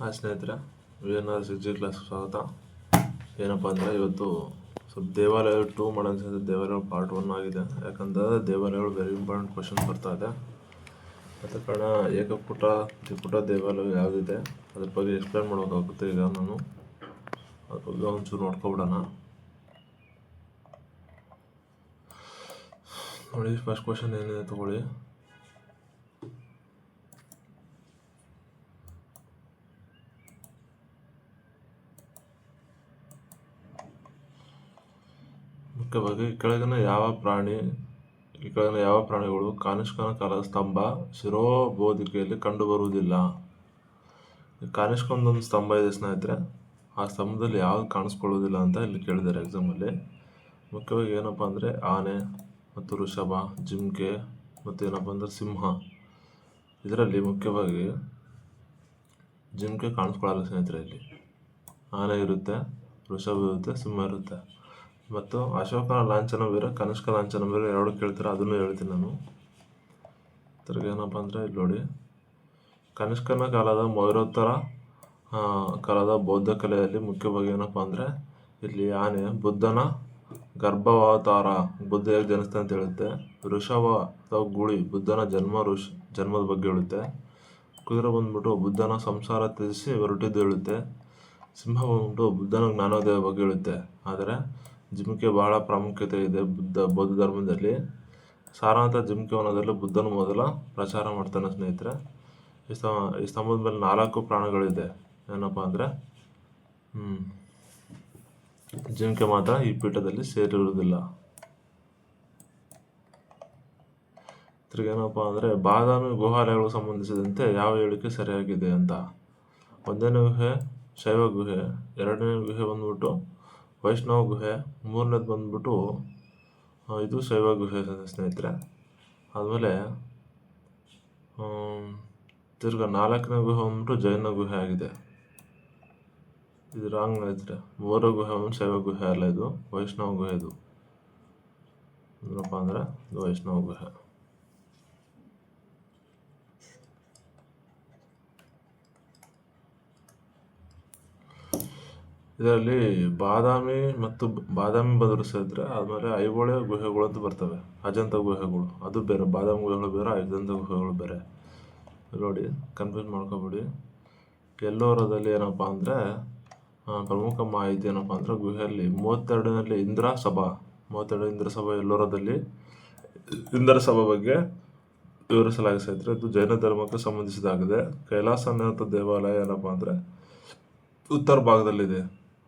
Hi ಸ್ನೇಹಿತರೆ, VNR 6G class ಸ್ವಾಗತ. ಏನಪ್ಪ ಅಂದರೆ ಇವತ್ತು ಸ್ವಲ್ಪ ದೇವಾಲಯ 2 ಮಾಡೋಣ ಸ್ನೇಹಿತರೆ. ದೇವಾಲಯ ಪಾರ್ಟ್ 1 ಆಗಿದೆ. ಯಾಕಂದರೆ ದೇವಾಲಯಗಳು ವೆರಿ ಇಂಪಾರ್ಟೆಂಟ್ ಕ್ವಶನ್ ಬರ್ತಾ ಇದೆ. ಅದ ಕಾರಣ ಏಕಪುಟ ತ್ರಿಪುಟ ದೇವಾಲಯ ಯಾವುದಿದೆ ಅದ್ರ ಬಗ್ಗೆ ಎಕ್ಸ್ಪ್ಲೇನ್ ಮಾಡೋಕ್ಕಾಗುತ್ತೆ. ಈಗ ನಾನು ಅದ್ರ ಬಗ್ಗೆ ಒಂಚೂರು ನೋಡ್ಕೊಬಿಡೋಣ. ನೋಡಿ, ಫಸ್ಟ್ ಕ್ವಶನ್ ಏನಿದೆ ತಗೊಳ್ಳಿ. ಮುಖ್ಯವಾಗಿ ಈ ಕೆಳಗಿನ ಯಾವ ಪ್ರಾಣಿಗಳು ಕಾನಿಷ್ಕನ ಕಾಲದ ಸ್ತಂಭ ಶಿರೋಬೋಧಿಕೆಯಲ್ಲಿ ಕಂಡುಬರುವುದಿಲ್ಲ? ಕಾನಿಷ್ಕಂದೊಂದು ಸ್ತಂಭ ಇದೆ ಸ್ನೇಹಿತರೆ. ಆ ಸ್ತಂಭದಲ್ಲಿ ಯಾವ್ದು ಕಾಣಿಸ್ಕೊಳ್ಳೋದಿಲ್ಲ ಅಂತ ಇಲ್ಲಿ ಕೇಳಿದ್ದಾರೆ ಎಕ್ಸಾಮಲ್ಲಿ. ಮುಖ್ಯವಾಗಿ ಏನಪ್ಪ ಅಂದರೆ ಆನೆ ಮತ್ತು ವೃಷಭ, ಜಿಂಕೆ ಮತ್ತು ಏನಪ್ಪ ಅಂದರೆ ಸಿಂಹ. ಇದರಲ್ಲಿ ಮುಖ್ಯವಾಗಿ ಜಿಂಕೆ ಕಾಣಿಸ್ಕೊಳ್ಳಲ್ಲ ಸ್ನೇಹಿತರೆ. ಇಲ್ಲಿ ಆನೆ ಇರುತ್ತೆ, ವೃಷಭ ಇರುತ್ತೆ, ಸಿಂಹ ಇರುತ್ತೆ. ಮತ್ತು ಅಶೋಕನ ಲಾಂಛನ ಬೇರೆ, ಕನಿಷ್ಕ ಲಾಂಛನ ಬೇರೆ, ಎರಡು ಕೇಳ್ತಾರೆ. ಅದನ್ನು ಹೇಳ್ತೀನಿ ನಾನು. ತಿರ್ಗಿ ಏನಪ್ಪ ಅಂದರೆ ಇಲ್ಲಿ ನೋಡಿ, ಕನಿಷ್ಕನ ಕಾಲದ ಮೌರ್ಯೋತ್ತರ ಕಾಲದ ಬೌದ್ಧ ಕಲೆಯಲ್ಲಿ ಮುಖ್ಯವಾಗಿ ಏನಪ್ಪ ಅಂದರೆ ಇಲ್ಲಿ ಆನೆ ಬುದ್ಧನ ಗರ್ಭಾವತಾರ, ಬುದ್ಧ ಹೇಗೆ ಜನಿಸ್ತಾನೆ ಅಂತ ಹೇಳುತ್ತೆ. ವೃಷಭ ಅಥವಾ ಗುಳಿ ಬುದ್ಧನ ಜನ್ಮದ ಬಗ್ಗೆ ಹೇಳುತ್ತೆ. ಕುದುರೆ ಬಂದ್ಬಿಟ್ಟು ಬುದ್ಧನ ಸಂಸಾರ ತ್ಯಜಿಸಿ ಹೊರಟಿದ್ದು ಹೇಳುತ್ತೆ. ಸಿಂಹ ಬಂದ್ಬಿಟ್ಟು ಬುದ್ಧನ ಜ್ಞಾನೋದಯ ಬಗ್ಗೆ ಹೇಳುತ್ತೆ. ಆದರೆ ಜಿಂಕೆ ಬಹಳ ಪ್ರಾಮುಖ್ಯತೆ ಇದೆ ಬೌದ್ಧ ಧರ್ಮದಲ್ಲಿ. ಸಾರಾಂತ ಜಿಂಕೆ ವನದಲ್ಲಿ ಬುದ್ಧನ ಮೊದಲ ಪ್ರಚಾರ ಮಾಡ್ತಾನೆ ಸ್ನೇಹಿತರೆ. ಈ ಸ್ತಂಭದ ಮೇಲೆ 4 ಪ್ರಾಣಿಗಳಿದೆ. ಏನಪ್ಪ ಅಂದರೆ ಜಿಂಕೆ ಮಾತ್ರ ಈ ಪೀಠದಲ್ಲಿ ಸೇರಿರುವುದಿಲ್ಲ. ತಿರ್ಗೇನಪ್ಪ ಅಂದರೆ ಬಾದಾಮಿ ಗುಹಾಲಯಗಳು ಸಂಬಂಧಿಸಿದಂತೆ ಯಾವ ಹೇಳಿಕೆ ಸರಿಯಾಗಿದೆ ಅಂತ. 1ನೇ ಗುಹೆ ಶೈವ ಗುಹೆ, 2ನೇ ಗುಹೆ ಬಂದ್ಬಿಟ್ಟು ವೈಷ್ಣವ ಗುಹೆ, 3ನೇದು ಬಂದ್ಬಿಟ್ಟು ಇದು ಶೈವ ಗುಹೆ ಸ್ನೇಹಿತರೆ. ಆದಮೇಲೆ ತಿರ್ಗಾ 4ನೇ ಗುಹೆ ಬಂದ್ಬಿಟ್ಟು ಜೈನ ಗುಹೆ ಆಗಿದೆ. ಇದು ರಾಂಗ್ ಸ್ನೇಹಿತರೆ. 3ನೇ ಗುಹೆ ಬಂದು ಶೈವ ಗುಹೆ ಅಲ್ಲ, ಇದು ವೈಷ್ಣವ ಗುಹೆ. ಇದು ಏನಪ್ಪ ಅಂದರೆ ಇದು ವೈಷ್ಣವ ಗುಹೆ. ಇದರಲ್ಲಿ ಬಾದಾಮಿ ಬದರು ಸೇರಿದ್ರೆ ಆದಮೇಲೆ ಐಹೊಳೆ ಗುಹೆಗಳು ಅಂತ ಬರ್ತವೆ. ಅಜಂತ ಗುಹೆಗಳು ಅದು ಬೇರೆ, ಬಾದಾಮಿ ಗುಹೆಗಳು ಬೇರೆ, ಅಜಂತ ಗುಹೆಗಳು ಬೇರೆ. ನೋಡಿ, ಕನ್ಫ್ಯೂಸ್ ಮಾಡ್ಕೊಬೇಡಿ. ಎಲ್ಲೋರದಲ್ಲಿ ಏನಪ್ಪ ಅಂದರೆ ಪ್ರಮುಖ ಮಾಹಿತಿ ಏನಪ್ಪ ಅಂದರೆ ಗುಹೆಯಲ್ಲಿ 32ನೇ ಇಂದ್ರ ಸಭಾ ಎಲ್ಲೋರದಲ್ಲಿ ಇಂದ್ರ ಸಭಾ ಬಗ್ಗೆ ವಿವರಿಸಲಾಗಿದೆ ಸ್ನೇಹಿತರೆ. ಇದು ಜೈನ ಧರ್ಮಕ್ಕೆ ಸಂಬಂಧಿಸಿದಾಗಿದೆ. ಕೈಲಾಸನಾಥ ದೇವಾಲಯ ಏನಪ್ಪ ಅಂದರೆ ಉತ್ತರ ಭಾಗದಲ್ಲಿದೆ.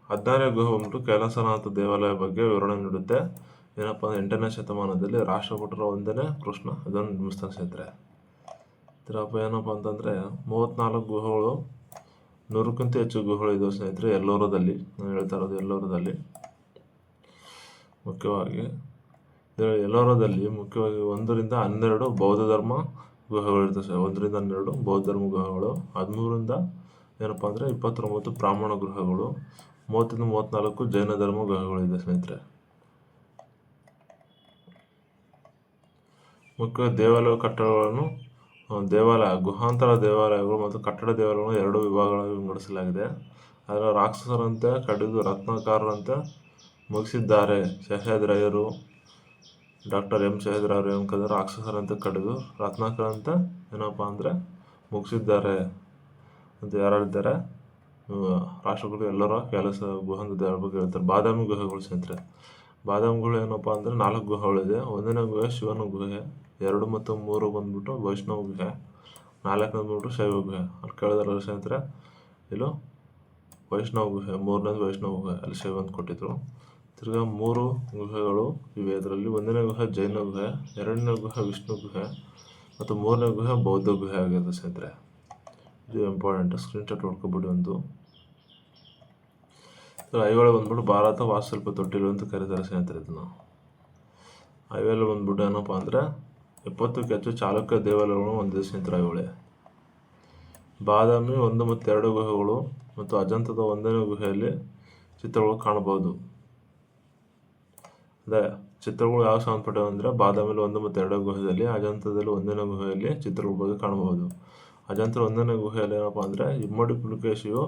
16ನೇ ಗುಹೆ ಬಂದ್ಬಿಟ್ಟು ಕೈಲಾಸನಾಥ ದೇವಾಲಯ ಬಗ್ಗೆ ವಿವರಣೆ ನೀಡುತ್ತೆ. ಏನಪ್ಪ ಅಂದರೆ 8ನೇ ಶತಮಾನದಲ್ಲಿ ರಾಷ್ಟ್ರಕೂಟರ 1ನೇ ಕೃಷ್ಣ ಇದನ್ನು ನಿರ್ಮಿಸ್ತಾನೆ ಸ್ನೇಹಿತರೆ. ಇದರಪ್ಪ ಏನಪ್ಪ ಅಂತಂದರೆ 34 ಗುಹೆಗಳು, 100ಕ್ಕಿಂತ ಹೆಚ್ಚು ಗುಹೆಗಳು ಇದಾವೆ ಸ್ನೇಹಿತರೆ ಎಲ್ಲೋರದಲ್ಲಿ. ನಾನು ಹೇಳ್ತಾ ಇರೋದು ಎಲ್ಲೋರದಲ್ಲಿ. ಮುಖ್ಯವಾಗಿ ಎಲ್ಲೋರದಲ್ಲಿ ಮುಖ್ಯವಾಗಿ 1ರಿಂದ 12 ಬೌದ್ಧ ಧರ್ಮ ಗುಹೆಗಳು ಇರ್ತವೆ. 1ರಿಂದ 12 ಬೌದ್ಧ ಧರ್ಮ ಗುಹೆಗಳು, 13ರಿಂದ ಏನಪ್ಪ ಅಂದರೆ 29 ಬ್ರಾಹ್ಮಣ ಗೃಹಗಳು, 30ರಿಂದ 34 ಜೈನ ಧರ್ಮ ಗುಹೆಗಳಿದೆ ಸ್ನೇಹಿತರೆ. ಮುಖ್ಯ ದೇವಾಲಯ ಕಟ್ಟಡಗಳನ್ನು ಗುಹಾಂತರ ದೇವಾಲಯಗಳು ಮತ್ತು ಕಟ್ಟಡ ದೇವಾಲಯಗಳನ್ನು 2 ವಿಭಾಗಗಳಾಗಿ ವಿಂಗಡಿಸಲಾಗಿದೆ. ಅದರ ರಾಕ್ಷಸರಂತೆ ಕಡಿದು ರತ್ನಕಾರರಂತೆ ಮುಗಿಸಿದ್ದಾರೆ. ಶೇಷಾದ್ರಯ್ಯರು, ಡಾಕ್ಟರ್ ಎಂ ಶೇಷಾದ್ರಯ್ಯರು ಏನಂದ್ರೆ ರಾಕ್ಷಸರಂತೆ ಕಡಿದು ರತ್ನಾಕರಂತೆ ಏನಪ್ಪ ಅಂದರೆ ಮುಗಿಸಿದ್ದಾರೆ ಅಂತ ಯಾರಿದ್ದಾರೆ? ರಾಷ್ಟ್ರಕೂಟರು ಎಲ್ಲರ ಕೆಲಸ ಗುಹಾಂತರ ದೇವರ ಬಗ್ಗೆ ಹೇಳ್ತಾರೆ. ಬಾದಾಮಿ ಗುಹೆಗಳು ಸ್ನೇಹಿತರೆ. ಬಾದಾಮಿಗಳು ಏನಪ್ಪ ಅಂದರೆ 4 ಗುಹೆಗಳಿದೆ. 1ನೇ ಗುಹೆ ಶಿವನ ಗುಹೆ, 2 ಮತ್ತು 3 ಬಂದ್ಬಿಟ್ಟು ವೈಷ್ಣವ ಗುಹೆ, 4ನೇ ಬಂದ್ಬಿಟ್ಟು ಶೈವ ಗುಹೆ. ಅಲ್ಲಿ ಕೇಳಿದಾರಲ್ಲ ಸ್ನೇಹಿತರೆ, ಇಲ್ಲೂ ವೈಷ್ಣವ ಗುಹೆ, 3ನೇದು ವೈಷ್ಣವ ಗುಹೆ, ಅಲ್ಲಿ ಶೈವ ಅಂತ ಕೊಟ್ಟಿದ್ರು. ತಿರ್ಗಾ 3 ಗುಹೆಗಳು ಇವೆ. ಇದರಲ್ಲಿ 1ನೇ ಗುಹೆ ಜೈನ ಗುಹೆ, 2ನೇ ಗುಹೆ ವಿಷ್ಣು ಗುಹೆ ಮತ್ತು 3ನೇ ಗುಹೆ ಬೌದ್ಧ ಗುಹೆ ಆಗಿದೆ ಸ್ನೇಹಿತರೆ. ಇದು ಇಂಪಾರ್ಟೆಂಟ್, ಸ್ಕ್ರೀನ್ಶಾಟ್ ಹೊಡ್ಕೊಬಿಡಿ ಒಂದು. ಐಹೊಳೆ ಬಂದ್ಬಿಟ್ಟು ಭಾರತ ವಾಸ್ತುಶಿಲ್ಪ ತೊಟ್ಟಿಲು ಅಂತ ಕರೀತಾರೆ ಸ್ನೇಹಿತರೆ ಇದನ್ನು. ಐಹೊಳೆ ಬಂದ್ಬಿಟ್ಟು ಏನಪ್ಪ ಅಂದರೆ 70ಕ್ಕೂ ಹೆಚ್ಚು ಚಾಲುಕ್ಯ ದೇವಾಲಯಗಳನ್ನು ಹೊಂದಿದೆ ಸ್ನೇಹಿತರೆ ಐಹೊಳೆ. ಬಾದಾಮಿ 1 ಮತ್ತು 2 ಗುಹೆಗಳು ಮತ್ತು ಅಜಂತದ 1ನೇ ಗುಹೆಯಲ್ಲಿ ಚಿತ್ರಗಳು ಕಾಣಬಹುದು. ಅದೇ ಚಿತ್ರಗಳು ಯಾವ ಸಂಬಂಧಪಟ್ಟವು ಅಂದರೆ ಬಾದಾಮಿಲಿ 1 ಮತ್ತು 2 ಗುಹೆಯಲ್ಲಿ, ಅಜಂತದಲ್ಲಿ 1ನೇ ಗುಹೆಯಲ್ಲಿ ಚಿತ್ರಗಳ ಬಗ್ಗೆ ಕಾಣಬಹುದು. ಅಜಂತರ 1ನೇ ಗುಹೆಯಲ್ಲಿ ಏನಪ್ಪ ಅಂದರೆ ಇಮ್ಮಡಿ ಪುಲಕೇಶಿಯು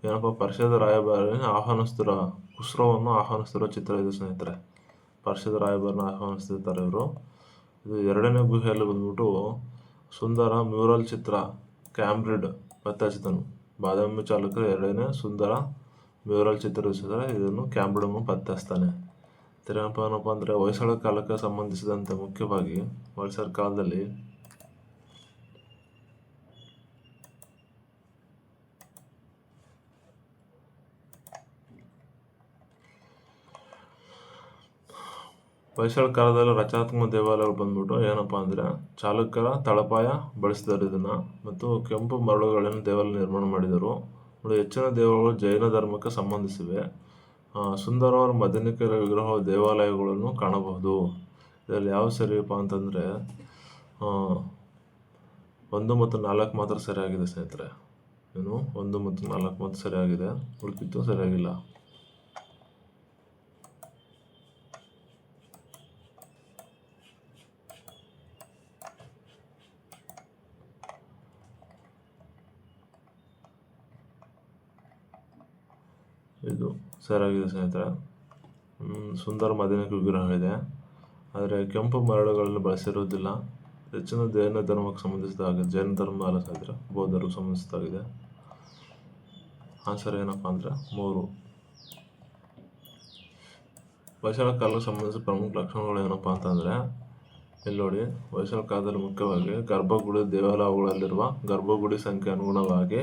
ಏನಪ್ಪ ಪರ್ಷಿಯಾದ ರಾಯಭಾರಿನ ಆಹ್ವಾನಿಸ್ತಿರೋ ಖುಸ್ರೋವನ್ನು ಆಹ್ವಾನಿಸ್ತಿರೋ ಚಿತ್ರ ಇದು ಸ್ನೇಹಿತರೆ. ಪರ್ಷಿಯಾದ ರಾಯಭಾರಿನ ಆಹ್ವಾನಿಸ್ತಿರ್ತಾರೆ ಇವರು. ಇದು 2ನೇ ಗುಹೆಯಲ್ಲಿ ಬಂದ್ಬಿಟ್ಟು ಸುಂದರ ಮ್ಯೂರಲ್ ಚಿತ್ರ ಕ್ಯಾಂಬ್ರಿಡ್ ಪತ್ತೆ ಹಚ್ಚಿದನು. ಬಾದಾಮಿ ಚಾಲಕರು 2ನೇ ಸುಂದರ ಮ್ಯೂರಲ್ ಚಿತ್ರ ರಚಿಸಿದರೆ ಇದನ್ನು ಕ್ಯಾಂಬ್ರಿಡನ್ನು ಪತ್ತೆ ಹಚ್ತಾನೆ. ಏನಪ್ಪ ಅಂದರೆ ಹೊಯ್ಸಳ ಕಾಲಕ್ಕೆ ಸಂಬಂಧಿಸಿದಂತೆ ಮುಖ್ಯವಾಗಿ ಹೊಯ್ಸಳ ಕಾಲದಲ್ಲಿ ಹೊಯ್ಸಳ ಕಾಲದಲ್ಲಿ ರಚನಾತ್ಮಕ ದೇವಾಲಯಗಳು ಬಂದ್ಬಿಟ್ಟು ಏನಪ್ಪ ಅಂದರೆ ಚಾಲುಕ್ಯರ ತಳಪಾಯ ಬಳಸಿದರು ಇದನ್ನು, ಮತ್ತು ಕೆಂಪು ಮರಳುಗಳನ್ನು ದೇವಾಲಯ ನಿರ್ಮಾಣ ಮಾಡಿದರು. ಹೆಚ್ಚಿನ ದೇವಾಲಯಗಳು ಜೈನ ಧರ್ಮಕ್ಕೆ ಸಂಬಂಧಿಸಿವೆ. ಸುಂದರವಾದ ಮದನಿಕೆರ ವಿಗ್ರಹ ದೇವಾಲಯಗಳನ್ನು ಕಾಣಬಹುದು. ಇದರಲ್ಲಿ ಯಾವ ಸರಿಯಪ್ಪ ಅಂತಂದರೆ 1 ಮತ್ತು 4 ಮಾತ್ರ ಸರಿಯಾಗಿದೆ ಸ್ನೇಹಿತರೆ. 1 ಮತ್ತು 4 ಮಾತ್ರ ಸರಿಯಾಗಿದೆ, ಉಳಿದಿದ್ದು ಸರಿಯಾಗಿಲ್ಲ. ಇದು ಸರಿಯಾಗಿದೆ ಸ್ನೇಹಿತರೆ. ಸುಂದರ ಮದನಿಕೆ ವಿಗ್ರಹ ಇದೆ, ಆದರೆ ಕೆಂಪು ಮರಳುಗಳಲ್ಲಿ ಬಳಸಿರುವುದಿಲ್ಲ. ಹೆಚ್ಚಿನ ಜೈನ ಧರ್ಮಕ್ಕೆ ಸಂಬಂಧಿಸಿದಾಗಿದೆ. ಜೈನ ಧರ್ಮ ಅಲ್ಲ ಸ್ನೇಹಿತರೆ, ಬೌದ್ಧರಿಗೆ ಸಂಬಂಧಿಸಿದಾಗಿದೆ. ಆನ್ಸರ್ ಏನಪ್ಪ ಅಂದರೆ 3. ಹೊಯ್ಸಳ ಕಾಲಕ್ಕೆ ಸಂಬಂಧಿಸಿದ ಪ್ರಮುಖ ಲಕ್ಷಣಗಳು ಏನಪ್ಪ ಅಂತಂದರೆ ಇಲ್ಲಿ ನೋಡಿ, ಹೊಯ್ಸಳ ಕಾಲದಲ್ಲಿ ಮುಖ್ಯವಾಗಿ ಗರ್ಭಗುಡಿ ದೇವಾಲಯಗಳಲ್ಲಿರುವ ಗರ್ಭಗುಡಿ ಸಂಖ್ಯೆ ಅನುಗುಣವಾಗಿ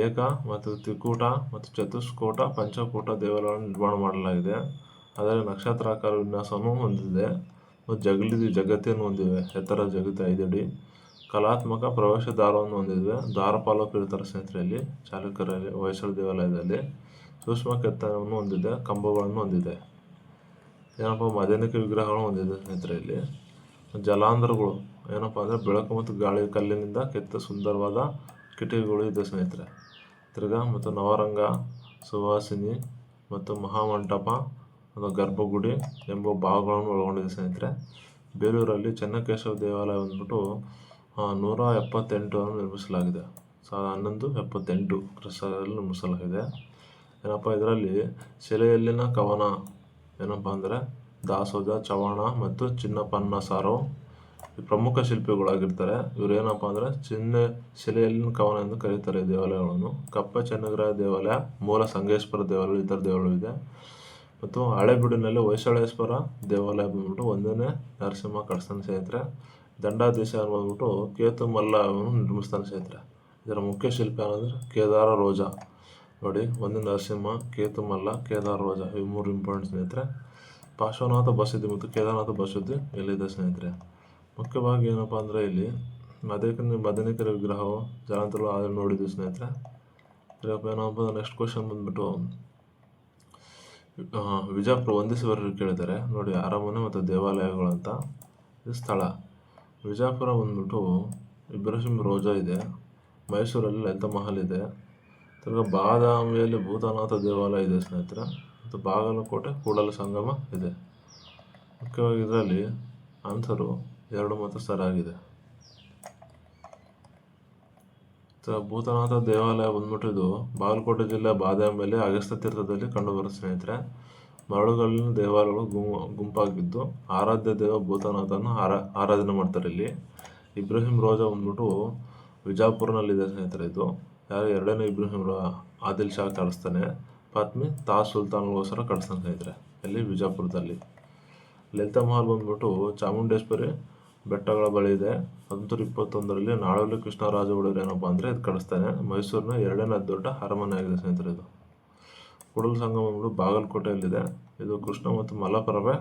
ಏಕ ಮತ್ತು ತ್ರಿಕೂಟ ಮತ್ತು ಚತುಷ್ಕೋಟ ಪಂಚಕೂಟ ದೇವಾಲಯಗಳನ್ನು ನಿರ್ಮಾಣ ಮಾಡಲಾಗಿದೆ. ಅದರಲ್ಲಿ ನಕ್ಷತ್ರಾಕಾರ ವಿನ್ಯಾಸವನ್ನು ಹೊಂದಿದೆ ಮತ್ತು ಜಗತಿಯನ್ನು ಹೊಂದಿವೆ. ಎತ್ತರ ಜಗತಿ 5 ಅಡಿ. ಕಲಾತ್ಮಕ ಪ್ರವೇಶ ದ್ವಾರವನ್ನು ಹೊಂದಿವೆ. ದ್ವಾರಪಾಲಕರು ಇರ್ತಾರೆ ಸ್ನೇಹಿತರಲ್ಲಿ ಚಾಲುಕ್ಯರಲ್ಲಿ ಹೊಯ್ಸಳ ದೇವಾಲಯದಲ್ಲಿ. ಸೂಕ್ಷ್ಮ ಕೆತ್ತನೆಯನ್ನು ಹೊಂದಿದೆ. ಕಂಬಗಳನ್ನು ಹೊಂದಿದೆ. ಏನಪ್ಪ ಮದನಿಕೆ ವಿಗ್ರಹಗಳನ್ನು ಹೊಂದಿದೆ ಸ್ನೇಹಿತರಲ್ಲಿ. ಜಲಾಂಧ್ರಗಳು ಏನಪ್ಪ ಅಂದರೆ ಬೆಳಕು ಮತ್ತು ಗಾಳಿ ಕಲ್ಲಿನಿಂದ ಕೆತ್ತ ಸುಂದರವಾದ ಕಿಟಕಿಗಳು ಇದೆ ಸ್ನೇಹಿತರೆ. ಮತ್ತು ನವರಂಗ, ಸುವಾಸಿನಿ ಮತ್ತು ಮಹಾಮಂಟಪ ಮತ್ತು ಗರ್ಭಗುಡಿ ಎಂಬ ಭಾಗಗಳನ್ನು ಒಳಗೊಂಡಿದೆ ಸ್ನೇಹಿತರೆ. ಬೇಲೂರಲ್ಲಿ ಚೆನ್ನಕೇಶವ ದೇವಾಲಯ ಬಂದ್ಬಿಟ್ಟು 178 ನಿರ್ಮಿಸಲಾಗಿದೆ. 1178 ಕ್ರಿಸ್ತದಲ್ಲಿ ನಿರ್ಮಿಸಲಾಗಿದೆ. ಏನಪ್ಪ ಇದರಲ್ಲಿ ಶಿಲೆಯಲ್ಲಿನ ಕವನ ಏನಪ್ಪ ಅಂದರೆ ದಾಸೋಜ, ಚವಾಣ ಮತ್ತು ಚಿನ್ನಪನ್ನ ಸಾರವ್ ಪ್ರಮುಖ ಶಿಲ್ಪಿಗಳಾಗಿರ್ತಾರೆ. ಇವರು ಏನಪ್ಪ ಅಂದರೆ ಶಿಲೆಯಲ್ಲಿನ ಕವನ ಎಂದು ಕರೀತಾರೆ ಈ ದೇವಾಲಯಗಳನ್ನು. ಕಪ್ಪೆ ಚೆನ್ನಗಿರಾಯ ದೇವಾಲಯ, ಮೂಲ ಸಂಗೇಶ್ವರ ದೇವಾಲಯ, ಇತರ ದೇವಾಲಯ ಇದೆ. ಮತ್ತು ಹಳೆಬೀಡಿನಲ್ಲಿ ಹೊಯ್ಸಳೇಶ್ವರ ದೇವಾಲಯ ಬಂದ್ಬಿಟ್ಟು 1ನೇ ನರಸಿಂಹ ಕಟ್ಟಿಸ್ತಾನೆ ಸ್ನೇಹಿತರೆ. ದಂಡಾಧೀಶ ಬಂದ್ಬಿಟ್ಟು ಕೇತು ಮಲ್ಲವನ್ನು ನಿರ್ಮಿಸ್ತಾನೆ ಸ್ನೇಹಿತರೆ. ಇದರ ಮುಖ್ಯ ಶಿಲ್ಪಿ ಏನಂದರೆ ಕೇದಾರ ರೋಜ. ನೋಡಿ, 1 ನರಸಿಂಹ, ಕೇತು ಮಲ್ಲ, ಕೇದಾರ ರೋಜ, ಇವು 3 ಇಂಪಾರ್ಟೆಂಟ್ ಸ್ನೇಹಿತರೆ. ಪಾರ್ಶ್ವನಾಥ ಬಸದಿ ಮತ್ತು ಕೇದಾರನಾಥ ಬಸದಿ ಎಲ್ಲಿದೆ ಸ್ನೇಹಿತರೆ. ಮುಖ್ಯವಾಗಿ ಏನಪ್ಪ ಅಂದರೆ ಇಲ್ಲಿ ಮದನಿಕರ ವಿಗ್ರಹವು ಜಲಾಂತರಗಳು ಆದರೆ ನೋಡಿದ್ವಿ ಸ್ನೇಹಿತರೆ. ಏನಪ್ಪ ನೆಕ್ಸ್ಟ್ ಕ್ವಶನ್ ಬಂದ್ಬಿಟ್ಟು ವಿಜಾಪುರ ವಂದಿಸುವವರು ಕೇಳಿದ್ದಾರೆ ನೋಡಿ, ಅರಮನೆ ಮತ್ತು ದೇವಾಲಯಗಳು ಅಂತ. ಇದು ಸ್ಥಳ ವಿಜಾಪುರ ಬಂದ್ಬಿಟ್ಟು ಇಬ್ರಾಹಿಂ ರೋಜಾ ಇದೆ. ಮೈಸೂರಲ್ಲಿ ಲಲಿತ ಮಹಲ್ ಇದೆ. ಬಾದಾಮಿಯಲ್ಲಿ ಭೂತನಾಥ ದೇವಾಲಯ ಇದೆ ಸ್ನೇಹಿತರೆ. ಮತ್ತು ಬಾಗಲಕೋಟೆ ಕೂಡಲ ಸಂಗಮ ಇದೆ. ಮುಖ್ಯವಾಗಿ ಇದರಲ್ಲಿ ಆನ್ಸರು 2 ಮಾತ್ರ ಸರಿಯಾಗಿದೆ. ಭೂತನಾಥ ದೇವಾಲಯ ಬಂದ್ಬಿಟ್ಟು ಇದು ಬಾಗಲಕೋಟೆ ಜಿಲ್ಲೆ ಬಾದಾಮಿಯಲ್ಲಿ ಅಗಸ್ತ್ಯ ತೀರ್ಥದಲ್ಲಿ ಕಂಡುಬರುತ್ತೆ ಸ್ನೇಹಿತರೆ. ಮರಳುಗಲ್ಲಿನ ದೇವಾಲಯಗಳು ಗುಂಪಾಗಿದ್ದು ಆರಾಧ್ಯ ದೇವ ಭೂತನಾಥನ ಆರಾಧನೆ ಮಾಡ್ತಾರೆ ಇಲ್ಲಿ. ಇಬ್ರಾಹಿಂ ರೋಜಾ ಬಂದ್ಬಿಟ್ಟು ವಿಜಾಪುರ್ನಲ್ಲಿದೆ ಸ್ನೇಹಿತರೆ. ಇದು 2ನೇ ಇಬ್ರಾಹಿಂ ಆದಿಲ್ ಶಾ ಕಳಿಸ್ತಾನೆ. ಪತ್ನಿ ತಾಜ್ ಸುಲ್ತಾನ್ಗೋಸ್ಕರ ಕಳಿಸ್ತಾನೆ ಸ್ನೇಹಿತರೆ, ಇಲ್ಲಿ ವಿಜಾಪುರದಲ್ಲಿ. ಲಲಿತ ಮಹಲ್ ಬಂದ್ಬಿಟ್ಟು ಚಾಮುಂಡೇಶ್ವರಿ ಬೆಟ್ಟಗಳ ಬಳಿ ಇದೆ. 1921ರಲ್ಲಿ ನಾಳೋಲಿ ಕೃಷ್ಣರಾಜ ಒಡೆಯರ್ ಏನಪ್ಪ ಅಂದರೆ ಇದು ಕಳಿಸ್ತಾನೆ. ಮೈಸೂರಿನ 2ನೇ ಅತಿ ದೊಡ್ಡ ಅರಮನೆ ಆಗಿದೆ ಸ್ನೇಹಿತರೆ ಇದು. ಕೂಡಲ ಸಂಗಮ ಬಂದ್ಬಿಟ್ಟು ಬಾಗಲಕೋಟೆಯಲ್ಲಿದೆ. ಇದು ಕೃಷ್ಣ ಮತ್ತು ಮಲಪ್ರಭೆ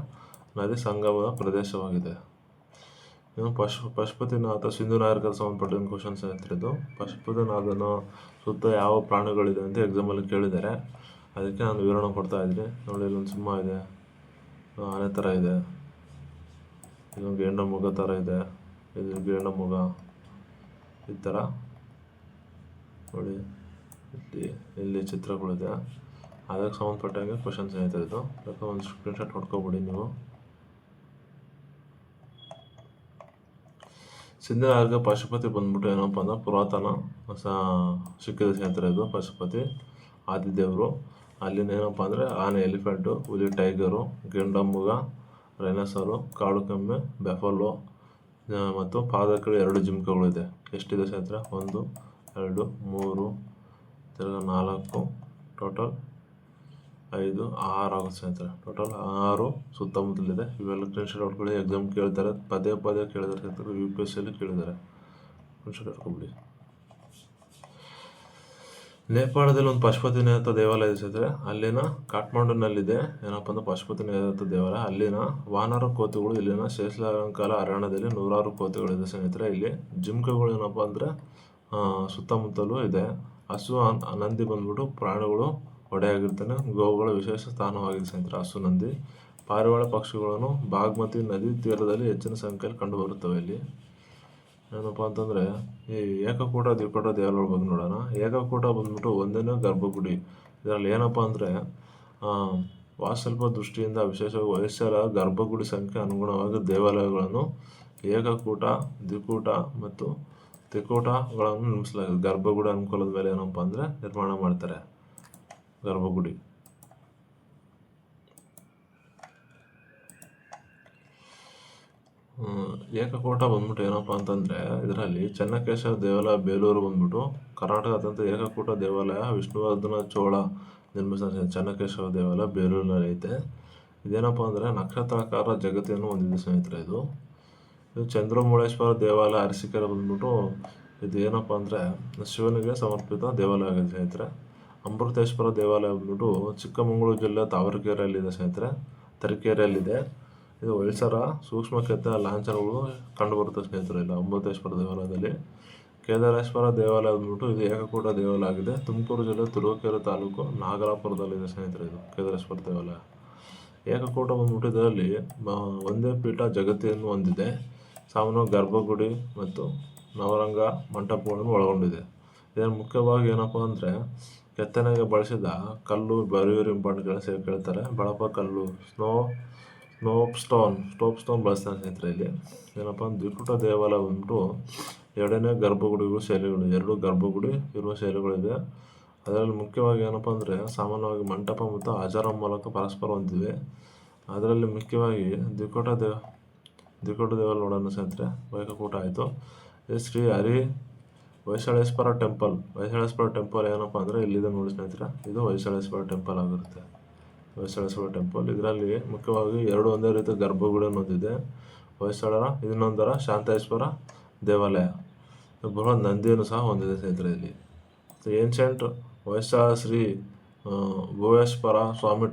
ನದಿ ಸಂಗಮದ ಪ್ರದೇಶವಾಗಿದೆ. ಇನ್ನು ಪಶುಪತಿನಾಥ ಸಿಂಧು ನಾಗರಿಕತೆ ಸಂಬಂಧಪಟ್ಟ ಕ್ವಶನ್ ಸ್ನೇಹಿತರೆ ಇದು. ಪಶುಪತಿನಾಥನ ಸುತ್ತ ಯಾವ ಪ್ರಾಣಿಗಳಿದೆ ಅಂತ ಎಕ್ಸಾಮಲ್ಲಿ ಕೇಳಿದ್ದಾರೆ. ಅದಕ್ಕೆ ನಾನು ವಿವರಣೆ ಕೊಡ್ತಾ ಇದ್ದೀನಿ. ನೋಡಿ, ಇಲ್ಲೊಂದು ಸಿಂಹ ಇದೆ, ಆನೆ ಥರ ಇದೆ, ಇದೊಂದು ಗೇಂಡ ಮೃಗ ಥರ ಇದೆ, ಇದು ಗೇಂಡ ಮೃಗ, ಈ ಥರ ನೋಡಿ ಇಲ್ಲಿ ಚಿತ್ರಗಳಿದೆ. ಅದಕ್ಕೆ ಸಂಬಂಧಪಟ್ಟಂಗೆ ಕ್ವಶನ್ಸ್ ಸ್ನೇಹಿತರೆ ಇದು. ಅದಕ್ಕೆ ಒಂದು ಸ್ಕ್ರೀನ್ಶಾಟ್ ಹೊಡ್ಕೊಬಿಡಿ ನೀವು. ಸಿಂಧನಾರ್ಗ ಪಶುಪತಿ ಬಂದ್ಬಿಟ್ಟು ಏನಪ್ಪ ಅಂದ್ರೆ ಪುರಾತನ ಸಿಕ್ಕಿದ ಸ್ನೇಹಿತರೆ ಇದು ಪಶುಪತಿ ಆದಿದೇವರು. ಅಲ್ಲಿನ ಏನಪ್ಪ ಅಂದರೆ ಆನೆ, ಎಲಿಫೆಂಟು, ಹುಲಿ, ಟೈಗರು, ಗೆಂಡಮೃಗ, ರೈನೋಸರು, ಕಾಡು ಕೆಮ್ಮೆ, ಬೆಫಲೋ ಮತ್ತು ಪಾದಗಳು 2 ಜಿಂಕೆಗಳಿದೆ. ಎಷ್ಟಿದೆ ಸ್ನೇಹಿತರೆ? 1, 2, 3, ತಿರ್ಗಾ 4, ಟೋಟಲ್ 5, 6 ಆಗುತ್ತೆ ಸ್ನೇಹಿತರೆ. ಟೋಟಲ್ 6 ಸುತ್ತಮುತ್ತಲಿದೆ. ಇವೆಲ್ಲ ಸ್ಕ್ರೀನ್ಶಾಟ್ ಹೊಡ್ಕೊಳ್ಳಿ. ಎಕ್ಸಾಮ್ ಕೇಳ್ತಾರೆ, ಪದೇ ಕೇಳಿದ್ದಾರೆ ಸ್ನೇಹಿತರೆ. UPSC ಕೇಳಿದ್ದಾರೆ, ಸ್ಕ್ರೀನ್ಶಾಟ್ ಹೊಡ್ಕೊಬಿಡಿ. ನೇಪಾಳದಲ್ಲಿ ಒಂದು ಪಶುಪತಿನಾಥ ದೇವಾಲಯ ಇದೆ ಸ್ನೇಹಿತರೆ. ಅಲ್ಲಿನ ಕಾಠ್ಮಂಡುನಲ್ಲಿದೆ ಏನಪ್ಪ ಅಂದ್ರೆ ಪಶುಪತಿನಾಥ ದೇವಾಲಯ. ಅಲ್ಲಿನ ವಾನರ ಕೋತಿಗಳು, ಇಲ್ಲಿನ ಶೇಷಾಲಂಕಾಲ ಅರಣ್ಯದಲ್ಲಿ 100 ಕೋತಿಗಳಿದೆ ಸ್ನೇಹಿತರೆ. ಇಲ್ಲಿ ಜಿಂಕೆಗಳು ಏನಪ್ಪ ಅಂದರೆ ಸುತ್ತಮುತ್ತಲೂ ಇದೆ. ಹಸು, ನಂದಿ ಬಂದ್ಬಿಟ್ಟು ಪ್ರಾಣಿಗಳು ಒಡೆಯಾಗಿರ್ತಾನೆ. ಗೋವುಗಳ ವಿಶೇಷ ಸ್ಥಾನವಾಗಿದೆ ಸ್ನೇಹಿತರೆ ಹಸು, ನಂದಿ. ಪಾರಿವಾಳ ಪಕ್ಷಿಗಳನ್ನು ಬಾಗ್ಮತಿ ನದಿ ತೀರದಲ್ಲಿ ಹೆಚ್ಚಿನ ಸಂಖ್ಯೆಯಲ್ಲಿ ಕಂಡುಬರುತ್ತವೆ. ಇಲ್ಲಿ ಏನಪ್ಪ ಅಂತಂದರೆ ಈ ಏಕಕೂಟ ದ್ವಿಕೂಟ ದೇವಾಲಯಗಳ ಬಗ್ಗೆ ನೋಡೋಣ. ಏಕಕೂಟ ಬಂದ್ಬಿಟ್ಟು 1ನೇ ಗರ್ಭಗುಡಿ. ಇದರಲ್ಲಿ ಏನಪ್ಪ ಅಂದರೆ ವಾಸ್ತುಶಿಲ್ಪ ದೃಷ್ಟಿಯಿಂದ ವಿಶೇಷವಾಗಿ ಹೊಯ್ಸಳ ಗರ್ಭಗುಡಿ ಸಂಖ್ಯೆ ಅನುಗುಣವಾಗಿ ದೇವಾಲಯಗಳನ್ನು ಏಕಕೂಟ, ದ್ವಿಕೂಟ ಮತ್ತು ತ್ರಿಕೂಟಗಳನ್ನು ನಿರ್ಮಿಸಲಾಗಿದೆ. ಗರ್ಭಗುಡಿ ಅನುಕೂಲದ ಮೇಲೆ ಏನಪ್ಪ ಅಂದರೆ ನಿರ್ಮಾಣ ಮಾಡ್ತಾರೆ ಗರ್ಭಗುಡಿ. ಏಕಕೂಟ ಬಂದ್ಬಿಟ್ಟು ಏನಪ್ಪ ಅಂತಂದರೆ ಇದರಲ್ಲಿ ಚೆನ್ನಕೇಶವ ದೇವಾಲಯ ಬೇಲೂರು ಬಂದ್ಬಿಟ್ಟು ಕರ್ನಾಟಕದಾದ್ಯಂತ ಏಕಕೂಟ ದೇವಾಲಯ ವಿಷ್ಣುವರ್ಧನ ಚೋಳ ನಿರ್ಮಿಸಿದ ಚೆನ್ನಕೇಶವ ದೇವಾಲಯ ಬೇಲೂರಿನಲ್ಲಿ ಐತೆ. ಇದೇನಪ್ಪ ಅಂದರೆ ನಕ್ಷತ್ರಾಕಾರ ಜಗತಿಯನ್ನು ಹೊಂದಿದೆ ಸ್ನೇಹಿತರೆ. ಇದು ಚಂದ್ರಮೌಳೇಶ್ವರ ದೇವಾಲಯ ಅರಸೀಕೆರೆ ಬಂದ್ಬಿಟ್ಟು ಇದು ಏನಪ್ಪ ಅಂದರೆ ಶಿವನಿಗೆ ಸಮರ್ಪಿತ ದೇವಾಲಯ ಆಗಿದೆ ಸ್ನೇಹಿತರೆ. ಅಮೃತೇಶ್ವರ ದೇವಾಲಯ ಬಂದ್ಬಿಟ್ಟು ಚಿಕ್ಕಮಗಳೂರು ಜಿಲ್ಲೆ ತಾವರೆಕೆರೆಯಲ್ಲಿದೆ ಸ್ನೇಹಿತರೆ, ತರೀಕೆರೆಯಲ್ಲಿದೆ. ಇದು ಹೊಯ್ಸಳ ಸೂಕ್ಷ್ಮ ಕೆತ್ತನೆ ಲಾಂಛನಗಳು ಕಂಡುಬರುತ್ತೆ ಸ್ನೇಹಿತರೆ ಇಲ್ಲ ಅಮೃತೇಶ್ವರ ದೇವಾಲಯದಲ್ಲಿ. ಕೇದಾರೇಶ್ವರ ದೇವಾಲಯ ಬಂದ್ಬಿಟ್ಟು ಇದು ಏಕಕೂಟ ದೇವಾಲಯ ಆಗಿದೆ. ತುಮಕೂರು ಜಿಲ್ಲೆ ತುರುವೇಕೆರೆ ತಾಲೂಕು ನಾಗಲಾಪುರದಲ್ಲಿದೆ ಸ್ನೇಹಿತರೆ ಇದು ಕೇದಾರೇಶ್ವರ ದೇವಾಲಯ. ಏಕಕೂಟ ಬಂದ್ಬಿಟ್ಟು ಇದರಲ್ಲಿ ಒಂದೇ ಪೀಠ ಜಗತಿಯನ್ನು ಹೊಂದಿದೆ. ಸಾಮಾನ್ಯವಾಗಿ ಗರ್ಭಗುಡಿ ಮತ್ತು ನವರಂಗ ಮಂಟಪಗಳನ್ನು ಒಳಗೊಂಡಿದೆ. ಇದನ್ನು ಮುಖ್ಯವಾಗಿ ಏನಪ್ಪ ಅಂದರೆ ಕೆತ್ತನೆಗೆ ಬಳಸಿದ ಕಲ್ಲು ವೆರಿ ಇಂಪಾರ್ಟೆಂಟ್ ಕೇಳ್ತಾರೆ. ಬಳಪ ಕಲ್ಲು, ಸ್ಟೋಪ್ ಸ್ಟೋನ್ ಬಳಸ್ತಾರೆ ಸ್ನೇಹಿತರೆ. ಇಲ್ಲಿ ಏನಪ್ಪ ದ್ವಿಕೂಟ ದೇವಾಲಯ ಬಂದ್ಬಿಟ್ಟು 2ನೇ ಗರ್ಭಗುಡಿಗಳು ಶೈಲಿಗಳು, 2 ಗರ್ಭಗುಡಿ ಇರುವ ಶೈಲಿಗಳಿದೆ. ಅದರಲ್ಲಿ ಮುಖ್ಯವಾಗಿ ಏನಪ್ಪ ಅಂದರೆ ಸಾಮಾನ್ಯವಾಗಿ ಮಂಟಪ ಮತ್ತು ಆಚಾರ ಮೂಲಕ ಪರಸ್ಪರ ಹೊಂದಿವೆ. ಅದರಲ್ಲಿ ಮುಖ್ಯವಾಗಿ ದ್ವಿಕೂಟ ದೇವಾಲಯ ನೋಡೋಣ ಸ್ನೇಹಿತರೆ. ಏಕಕೂಟ ಆಯಿತು. ಇದು ಶ್ರೀ ಹರಿ ಹೊಯ್ಸಳೇಶ್ವರ ಟೆಂಪಲ್ ಏನಪ್ಪ ಅಂದರೆ ಇಲ್ಲಿದೆ ನೋಡಿ ಸ್ನೇಹಿತರೆ. ಇದು ಹೊಯ್ಸಳೇಶ್ವರ ಟೆಂಪಲ್ ಆಗಿರುತ್ತೆ. ಹೊಯ್ಸಳೇಶ್ವರ ಟೆಂಪಲ್ ಇದರಲ್ಲಿ ಮುಖ್ಯವಾಗಿ 2 ಒಂದೇ ರೀತಿಯ ಗರ್ಭಗುಡಿಯನ್ನು ಹೊಂದಿದೆ. ಹೊಯ್ಸಳರ ಇನ್ನೊಂದರ ಶಾಂತೇಶ್ವರ ದೇವಾಲಯ, ಬೃಹತ್ ನಂದಿಯನ್ನು ಸಹ ಹೊಂದಿದೆ ಸ್ನೇಹಿತರೆ. ಇಲ್ಲಿ ಏನ್ಷಂಟ್ ಹೊಯ್ಸಳ ಶ್ರೀ ಭೂಚೇಶ್ವರ ಸ್ವಾಮಿ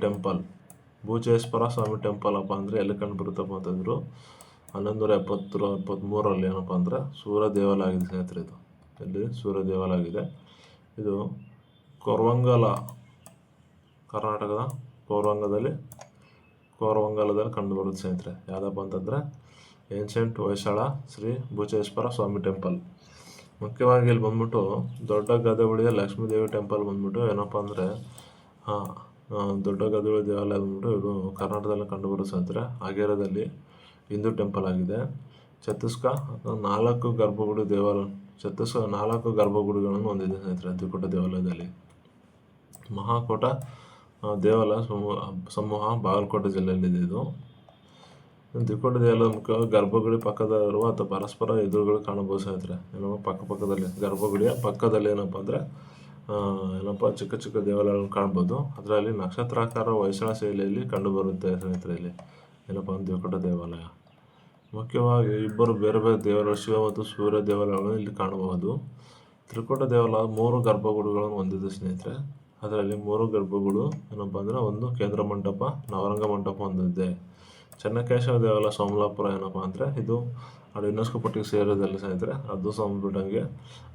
ಟೆಂಪಲ್ ಅಪ್ಪ ಅಂದರೆ ಎಲ್ಲಿ ಕಂಡು ಬರುತ್ತಪ್ಪ ಅಂತಂದ್ರು 1173ರಲ್ಲಿ ಏನಪ್ಪ ಅಂದರೆ ಸೂರ್ಯ ದೇವಾಲಯ ಆಗಿದೆ ಸ್ನೇಹಿತರೆ. ಇದು ಇಲ್ಲಿ ಸೂರ್ಯ ದೇವಾಲಯ ಆಗಿದೆ. ಇದು ಕರ್ನಾಟಕದ ಕೋರವಂಗಲದಲ್ಲಿ ಕಂಡುಬರುತ್ತೆ ಸ್ನೇಹಿತರೆ. ಯಾವುದಪ್ಪ ಅಂತಂದರೆ ಏನ್ಷಂಟ್ ಹೊಯ್ಸಳ ಶ್ರೀ ಭೂಚೇಶ್ವರ ಸ್ವಾಮಿ ಟೆಂಪಲ್. ಮುಖ್ಯವಾಗಿ ಇಲ್ಲಿ ಬಂದ್ಬಿಟ್ಟು ದೊಡ್ಡ ಗದೆಬಳಿಯ ಲಕ್ಷ್ಮೀದೇವಿ ಟೆಂಪಲ್ ಬಂದ್ಬಿಟ್ಟು ಏನಪ್ಪ ಅಂದರೆ ದೊಡ್ಡ ಗದೆಬಳಿ ದೇವಾಲಯ ಬಂದ್ಬಿಟ್ಟು ಇದು ಕರ್ನಾಟಕದಲ್ಲಿ ಕಂಡುಬರುತ್ತೆ ಸ್ನೇಹಿತರೆ. ಆಗೇರದಲ್ಲಿ ಹಿಂದೂ ಟೆಂಪಲ್ ಆಗಿದೆ. ಛತ್ತೀಸ್ಗಢ 4 ಗರ್ಭಗುಡಿಗಳನ್ನು ಹೊಂದಿದೆ ಸ್ನೇಹಿತರೆ ದ್ವಿಕೂಟ ದೇವಾಲಯದಲ್ಲಿ. ಮಹಾಕೂಟ ದೇವಾಲಯ ಸಮೂಹ ಬಾಗಲಕೋಟೆ ಜಿಲ್ಲೆಯಲ್ಲಿದೆ. ಇದು ದ್ವಿಕೂಟ ದೇವಾಲಯ ಮುಖ್ಯವಾಗಿ ಗರ್ಭಗುಡಿ ಪಕ್ಕದಲ್ಲಿರುವ ಅಥವಾ ಪರಸ್ಪರ ಎದುರುಗಳು ಕಾಣಬಹುದು ಸ್ನೇಹಿತರೆ. ಏನಪ್ಪ ಪಕ್ಕದಲ್ಲಿ ಗರ್ಭಗುಡಿಯ ಪಕ್ಕದಲ್ಲಿ ಏನಪ್ಪ ಅಂದರೆ ಚಿಕ್ಕ ಚಿಕ್ಕ ದೇವಾಲಯಗಳನ್ನು ಕಾಣ್ಬೋದು. ಅದರಲ್ಲಿ ನಕ್ಷತ್ರಾಕಾರ ಹೊಯ್ಸಳ ಶೈಲಿಯಲ್ಲಿ ಕಂಡುಬರುತ್ತೆ ಸ್ನೇಹಿತರೆ. ಇಲ್ಲಿ ಏನಪ್ಪ ಅಂದ್ರೆ ದ್ವಿಕೂಟ ದೇವಾಲಯ. ಮುಖ್ಯವಾಗಿ ಇಬ್ಬರು ಬೇರೆ ಬೇರೆ ದೇವಾಲಯ ಶಿವ ಮತ್ತು ಸೂರ್ಯ ದೇವಾಲಯಗಳನ್ನು ಇಲ್ಲಿ ಕಾಣಬಹುದು. ತ್ರಿಕೂಟ ದೇವಾಲಯ 3 ಗರ್ಭಗುಡಿಗಳನ್ನು ಹೊಂದಿದೆ ಸ್ನೇಹಿತರೆ. ಅದರಲ್ಲಿ 3 ಗರ್ಭಗುಡಿ ಏನಪ್ಪ ಅಂದರೆ ಒಂದು ಕೇಂದ್ರ ಮಂಟಪ, ನವರಂಗ ಮಂಟಪ ಹೊಂದಿದೆ. ಚೆನ್ನಕೇಶವ ದೇವಾಲಯ ಸೋಮಲಾಪುರ ಏನಪ್ಪ ಅಂದರೆ ಇದು ಯುನೆಸ್ಕೋ ಪಟ್ಟಿಗೆ ಸೇರೋದಲ್ಲ ಸ್ನೇಹಿತರೆ. ಅದು ಸಂಬಿಟ್ಟಂಗೆ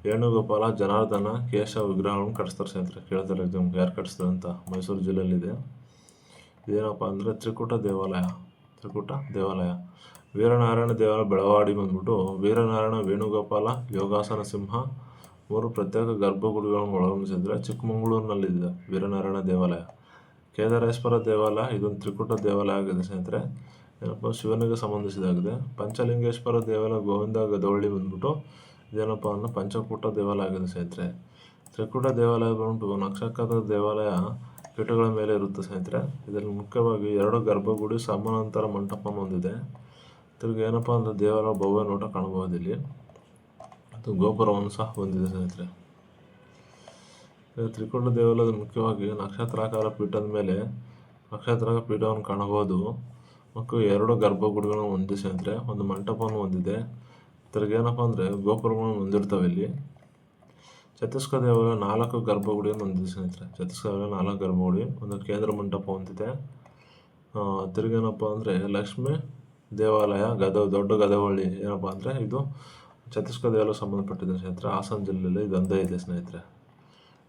ವೇಣುಗೋಪಾಲ, ಜನಾರ್ದನ, ಕೇಶವ ವಿಗ್ರಹಗಳನ್ನು ಕಟ್ಟಿಸ್ತಾರೆ ಸ್ನೇಹಿತರೆ. ಕೇಳ್ತಾರೆ ಎಕ್ಸಾಮ್ಗೆ ಯಾರು ಕಟ್ಟಿಸ್ತಾರೆ ಅಂತ. ಮೈಸೂರು ಜಿಲ್ಲೆಯಲ್ಲಿದೆ. ಇದೇನಪ್ಪ ಅಂದರೆ ತ್ರಿಕೂಟ ದೇವಾಲಯ. ವೀರನಾರಾಯಣ ದೇವಾಲಯ ಬೆಳವಾಡಿ ಬಂದ್ಬಿಟ್ಟು ವೀರನಾರಾಯಣ, ವೇಣುಗೋಪಾಲ, ಯೋಗಾಸನ ಸಿಂಹ 3 ಪ್ರತ್ಯೇಕ ಗರ್ಭಗುಡಿಗಳನ್ನು ಒಳಗೊಂಡಿಸಿದ್ರೆ ಚಿಕ್ಕಮಗಳೂರಿನಲ್ಲಿದೆ ವೀರನಾರಾಯಣ ದೇವಾಲಯ. ಕೇದಾರೇಶ್ವರ ದೇವಾಲಯ ಇದೊಂದು ತ್ರಿಕೂಟ ದೇವಾಲಯ ಆಗಿದೆ ಸ್ನೇಹಿತರೆ. ಏನಪ್ಪ ಶಿವನಿಗೆ ಸಂಬಂಧಿಸಿದಾಗಿದೆ. ಪಂಚಲಿಂಗೇಶ್ವರ ದೇವಾಲಯ ಗೋವಿಂದ ಗದವಳ್ಳಿ ಬಂದ್ಬಿಟ್ಟು ಇದೇನಪ್ಪ ಅಂದ್ರೆ ಪಂಚಕೂಟ ದೇವಾಲಯ ಆಗಿದೆ ಸ್ನೇಹಿತರೆ. ತ್ರಿಕೂಟ ದೇವಾಲಯ ಬಂದ್ಬಿಟ್ಟು ನಕ್ಷತ್ರದ ದೇವಾಲಯ ಪೀಠಗಳ ಮೇಲೆ ಇರುತ್ತೆ ಸ್ನೇಹಿತರೆ. ಇದರಲ್ಲಿ ಮುಖ್ಯವಾಗಿ 2 ಗರ್ಭಗುಡಿ ಸಮಾನಾಂತರ ಮಂಟಪ ಹೊಂದಿದೆ. ತಿರುಗಿ ಏನಪ್ಪ ಅಂದರೆ ದೇವಾಲಯ ಭವ್ಯ ನೋಟ ಕಾಣಬಹುದು ಇಲ್ಲಿ, ಮತ್ತು ಗೋಪುರವನ್ನು ಸಹ ಹೊಂದಿದೆ ಸ್ನೇಹಿತರೆ. ತ್ರಿಕೂಟ ದೇವಾಲಯದ ಮುಖ್ಯವಾಗಿ ನಕ್ಷತ್ರಾಕಾರ ಪೀಠದ ಮೇಲೆ ನಕ್ಷತ್ರಾಕಾರ ಪೀಠವನ್ನು ಕಾಣಬಹುದು, ಮತ್ತು 2 ಗರ್ಭಗುಡಿಗಳನ್ನು ಹೊಂದಿದೆ ಸ್ನೇಹಿತರೆ. ಒಂದು ಮಂಟಪವನ್ನು ಹೊಂದಿದೆ. ತಿರುಗಿ ಏನಪ್ಪ ಅಂದರೆ ಗೋಪುರಗಳನ್ನು ಹೊಂದಿರ್ತವೆ ಇಲ್ಲಿ. ಛತ್ತೀಸ್ಗಢ ದೇವಾಲಯ 4 ಗರ್ಭಗುಡಿಯನ್ನು ಹೊಂದಿದೆ ಸ್ನೇಹಿತರೆ. ಛತ್ತೀಸ್ಗಢ ದೇವಾಲಯ 4 ಗರ್ಭಗುಡಿ, ಒಂದು ಕೇಂದ್ರ ಮಂಟಪ ಹೊಂದಿದೆ. ತಿರುಗಿ ಏನಪ್ಪ ಅಂದರೆ ಲಕ್ಷ್ಮೀ ದೇವಾಲಯ ದೊಡ್ಡ ಗದವಳ್ಳಿ ಏನಪ್ಪ ಅಂದರೆ ಇದು ಛತ್ತೀಸ್ಗಢ ದೇವಾಲಯ ಸಂಬಂಧಪಟ್ಟಿದೆ ಸ್ನೇಹಿತರೆ. ಹಾಸನ ಜಿಲ್ಲೆಯಲ್ಲಿ ಇದೊಂದೇ ಇದೆ ಸ್ನೇಹಿತರೆ.